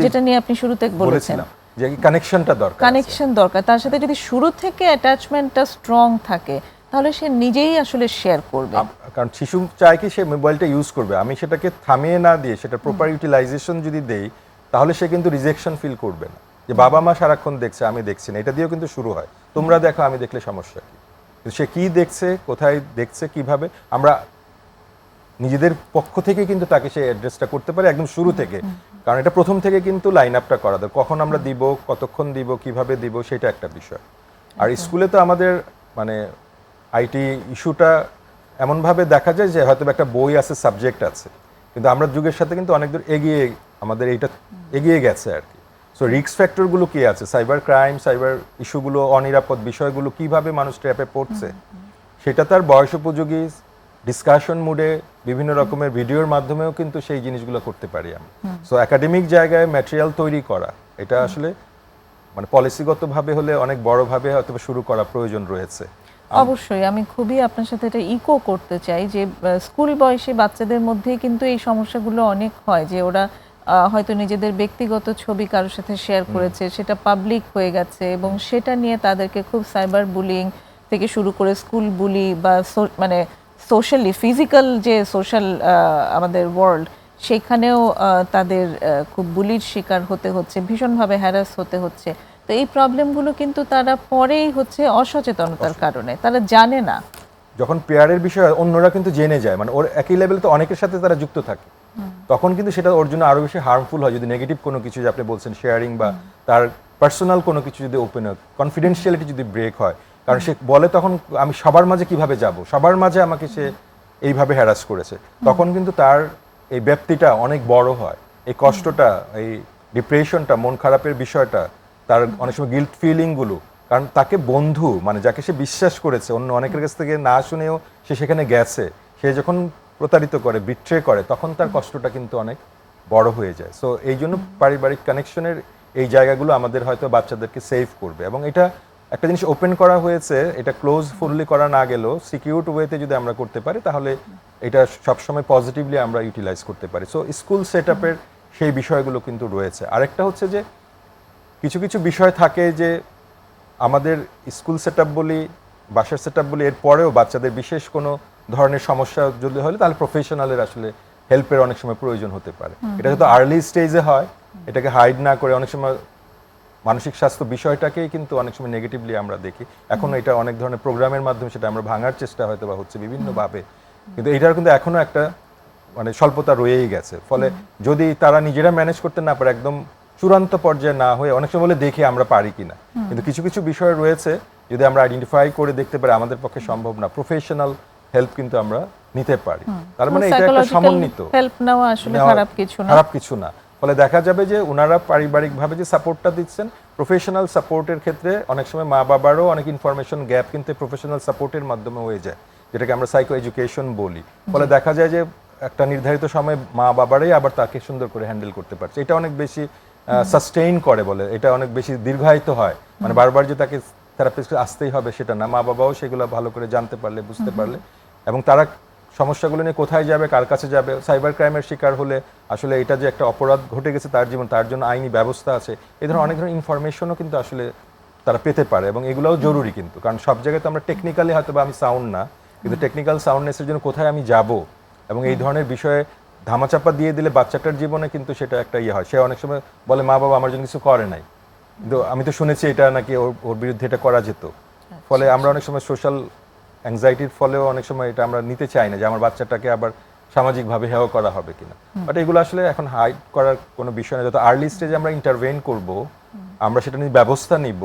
যেটা নিয়ে আপনি শুরুতে বলেছেন
যে কানেকশনটা দরকার,
কানেকশন দরকার। তার সাথে যদি শুরু থেকে অ্যাটাচমেন্টটা স্ট্রং থাকে, তাহলে সে নিজেই আসলে শেয়ার করবে।
কারণ শিশু চায় কি সে মোবাইলটা ইউজ করবে, আমি সেটাকে থামিয়ে না দিয়ে সেটা প্রপার ইউটিলাইজেশন যদি দেই, তাহলে সে কিন্তু রিজেকশন ফিল করবে না, যে বাবা মা সারাক্ষণ দেখছে আমি দেখছি না। এটা দিয়েও কিন্তু শুরু হয়, তোমরা দেখো আমি দেখলে সমস্যা কি। সে কি দেখছে, কোথায় দেখছে, কিভাবে আমরা নিজেদের পক্ষ থেকে কিন্তু তাকে সেই অ্যাড্রেসটা করতে পারি একদম শুরু থেকে। কারণ এটা প্রথম থেকে কিন্তু লাইন আপটা করা দরকার, কখন আমরা দিব, কতক্ষণ দিব, কিভাবে দিব, সেটা একটা বিষয়। আর স্কুলে তো আমাদের মানে আইটি ইস্যুটা এমনভাবে দেখা যায় যে হয়তো একটা বই আছে, সাবজেক্ট আছে, কিন্তু আমরা যুগের সাথে কিন্তু অনেক দূর আমাদের এইটা এগিয়ে গেছে আর কি। সো রিস্ক ফ্যাক্টরগুলো কি আছে, সাইবার ক্রাইম, সাইবার ইস্যুগুলো, অনিরাপদ বিষয়গুলো কিভাবে মানুষ ট্র্যাপে পড়ছে, সেটা তার বয়স উপযোগী ডিসকাশন মুডে বিভিন্ন রকমের ভিডিওর মাধ্যমেও কিন্তু সেই জিনিসগুলো করতে পারি আমি। সো একাডেমিক জায়গায় ম্যাটেরিয়াল তৈরি করা এটা আসলে মানে পলিসিগতভাবে হলে অনেক বড়ভাবে হয়তো শুরু করা প্রয়োজন রয়েছে।
অবশ্যই আমি খুবই আপনার সাথে এটা ইকো করতে চাই যে স্কুল বয়সী বাচ্চাদের মধ্যেই কিন্তু এই সমস্যাগুলো অনেক হয় যে ওরা হয়তো নিজেদের ব্যক্তিগত ছবি কারোর সাথে শেয়ার করেছে, সেটা পাবলিক হয়ে গেছে এবং সেটা নিয়ে তাদেরকে খুব সাইবার বুলিং থেকে শুরু করে স্কুল বুলি বা মানে সোশ্যালি ফিজিক্যাল যে সোশ্যাল আমাদের ওয়ার্ল্ড সেখানেও তাদের খুব বুলির শিকার হতে হচ্ছে, ভীষণভাবে হ্যারাস হতে হচ্ছে। তো এই প্রবলেমগুলো কিন্তু তারা পরেই হচ্ছে অসচেতনতার কারণে, তারা জানে না।
যখন পেয়ারের বিষয়ে অন্যরা কিন্তু জেনে যায়, মানে ওর একই লেভেলে তো অনেকের সাথে তারা যুক্ত থাকে, তখন কিন্তু সেটা ওর জন্য আরো বেশি হার্মফুল হয় যদি নেগেটিভ কোনো কিছু যে আপনি বলছেন শেয়ারিং বা তার পার্সোনাল কোনো কিছু যদি ওপেন হয়, কনফিডেন্সিয়ালিটি যদি ব্রেক হয়, কারণ সে বলে তখন আমি সবার মাঝে কিভাবে যাব, সবার মাঝে আমাকে সে এইভাবে হ্যারাস করেছে, তখন কিন্তু তার এই ব্যাপ্তিটা অনেক বড় হয়, এই কষ্টটা, এই ডিপ্রেশনটা, মন খারাপের বিষয়টা, তার অনেক সময় গিল্ট ফিলিংগুলো, কারণ তাকে বন্ধু মানে যাকে সে বিশ্বাস করেছে অন্য অনেকের কাছ থেকে না শুনেও সে সেখানে গেছে, সে যখন প্রতারিত করে, বিট্রে করে, তখন তার কষ্টটা কিন্তু অনেক বড় হয়ে যায়। সো এই জন্য পারিবারিক কানেকশনের এই জায়গাগুলো আমাদের হয়তো বাচ্চাদেরকে সেভ করবে। এবং এটা একটা জিনিস ওপেন করা হয়েছে, এটা ক্লোজ ফুললি করা না গেলেও সিকিউরড ওয়েতে যদি আমরা করতে পারি তাহলে এটা সবসময় পজিটিভলি আমরা ইউটিলাইজ করতে পারি। সো স্কুল সেট আপের সেই বিষয়গুলো কিন্তু রয়েছে। আরেকটা হচ্ছে যে কিছু কিছু বিষয় থাকে যে আমাদের স্কুল সেট আপ বলি, বাসার সেট আপ বলি, এর পরেও বাচ্চাদের বিশেষ কোনো ধরনের সমস্যা যদি হলে তাহলে প্রফেশনালের আসলে হেল্পের অনেক সময় প্রয়োজন হতে পারে। এটা যদি আর্লি স্টেজে হয়, এটাকে হাইড না করে, অনেক সময় মানসিক স্বাস্থ্য বিষয়টাকেই কিন্তু অনেক সময় নেগেটিভলি আমরা দেখি। এখন এটা অনেক ধরনের প্রোগ্রামের মাধ্যমে সেটা আমরা ভাঙার চেষ্টা হয়তো বা হচ্ছে বিভিন্নভাবে, কিন্তু এটার কিন্তু এখনো একটা মানে স্বল্পতা রয়েই গেছে। ফলে যদি তারা নিজেরা ম্যানেজ করতে না পারে, একদম চূড়ান্ত পর্যায়ে না হয়ে, অনেক সময় বলে দেখে আমরা পারি কিনা, কিন্তু কিছু কিছু বিষয় রয়েছে যদি আমরা আইডেন্টিফাই করে দেখতে পারি আমাদের পক্ষে সম্ভব না, প্রফেশনাল হেল্প কিন্তু আমরা নিতে পারি। তার মানে এটা একটা সমন্বিত
হেল্প নেওয়া আসলে খারাপ কিছু না,
খারাপ কিছু না। ফলে দেখা যাবে যে ওনারা পারিবারিকভাবে যে সাপোর্টটা দিচ্ছেন, প্রফেশনাল সাপোর্টের ক্ষেত্রে অনেক সময় মা বাবারও অনেক ইনফরমেশন গ্যাপ কিন্তু প্রফেশনাল সাপোর্টের মাধ্যমে হয়ে যায়, যেটাকে আমরা সাইকো এডুকেশন বলি। ফলে দেখা যায় যে একটা নির্ধারিত সময় মা বাবারাই আবার তাকে সুন্দর করে হ্যান্ডেল করতে পারছে, এটা অনেক বেশি সাস্টেইন করে, বলে এটা অনেক বেশি দীর্ঘায়িত হয়। মানে বারবার যে তাকে থেরাপিস্ট আসতেই হবে সেটা না, মা বাবাও সেগুলো ভালো করে জানতে পারলে, বুঝতে পারলে, এবং তারা সমস্যাগুলো নিয়ে কোথায় যাবে, কার কাছে যাবে, সাইবার ক্রাইমের শিকার হলে আসলে এটা যে একটা অপরাধ ঘটে গেছে তার জীবন, তার জন্য আইনি ব্যবস্থা আছে, এই ধরনের অনেক ধরনের ইনফরমেশনও কিন্তু আসলে তারা পেতে পারে। এবং এগুলোও জরুরি কিন্তু, কারণ সব জায়গায় তো আমরা টেকনিক্যালি হয়তো বা আমি সাউন্ড না, কিন্তু টেকনিক্যাল সাউন্ডনেসের জন্য কোথায় আমি যাব এবং এই ধরনের বিষয়ে ধামাচাপা দিয়ে দিলে বাচ্চাটার জীবনে কিন্তু সেটা একটা ইয়ে হয়। সে অনেক সময় বলে মা বাবা আমার জন্য কিছু করে নাই, কিন্তু আমি তো শুনেছি এটা নাকি ওর বিরুদ্ধে এটা করা যেত। ফলে আমরা অনেক সময় সোশ্যাল অ্যাংজাইটির ফলেও অনেক সময় এটা আমরা নিতে চাই না যে আমার বাচ্চাটাকে আবার সামাজিকভাবে হেয় করা হবে কিনা। বাট এগুলো আসলে এখন হাইড করার কোনো বিষয় না, যত আর্লি স্টেজে আমরা ইন্টারভেন করব, আমরা সেটা নিয়ে ব্যবস্থা নিব,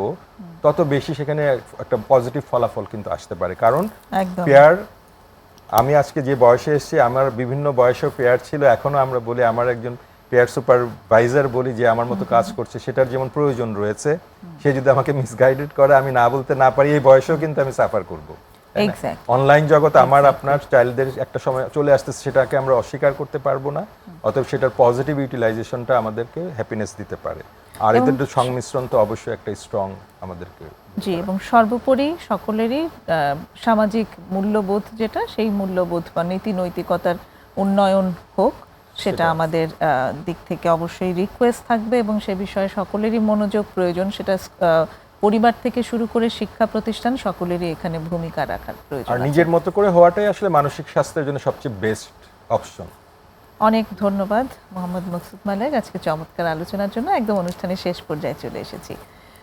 তত বেশি সেখানে একটা পজিটিভ ফলাফল কিন্তু আসতে পারে। কারণ পেয়ার, আমি আজকে যে বয়সে এসেছি, আমার বিভিন্ন বয়সের পেয়ার ছিল, এখনো আমরা বলি আমার একজন পেয়ার সুপারভাইজার বলি যে আমার মতো কাজ করছে, সেটার যেমন প্রয়োজন রয়েছে, সে যদি আমাকে মিসগাইডেড করে, আমি না বলতে না পারি, এই বয়সেও কিন্তু আমি সাফার করব। অনলাইন জগৎ আমার আপনার চাইল্ডদের একটা সময় চলে আসতেছে, সেটাকে আমরা অস্বীকার করতে পারবো না। অতএব সেটার পজিটিভ ইউটিলাইজেশনটা আমাদেরকে হ্যাপিনেস দিতে পারে, আর এদের সংমিশ্রণ তো অবশ্যই একটা স্ট্রং আমাদেরকে।
জি, এবং সর্বোপরি সকলেরই সামাজিক মূল্যবোধ যেটা, সেই মূল্যবোধ বা নীতি নৈতিকতার উন্নয়ন হোক, সেটা আমাদের দিক থেকে অবশ্যই রিকোয়েস্ট থাকবে এবং সে বিষয়ে সকলেরই মনোযোগ প্রয়োজন। সেটা পরিবার থেকে শুরু করে শিক্ষা প্রতিষ্ঠান, সকলেরই এখানে ভূমিকা রাখার প্রয়োজন।
আর নিজের মতো করে হওয়াটাই আসলে মানসিক স্বাস্থ্যের জন্য সবচেয়ে বেস্ট অপশন।
অনেক ধন্যবাদ মোহাম্মদ মকসুদ মালেক আজকে চমৎকার আলোচনার জন্য। একদম অনুষ্ঠানের শেষ পর্যায়ে চলে এসেছি।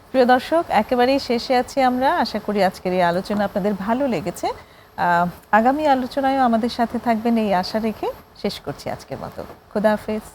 প্রিয় দর্শক, একেবারেই শেষে আছি আমরা। আশা করি আজকের এই আলোচনা আপনাদের ভালো লেগেছে। আগামী আলোচনায়ও আমাদের সাথে থাকবেন এই আশা রেখে শেষ করছি আজকের মতো। খোদা হাফেজ।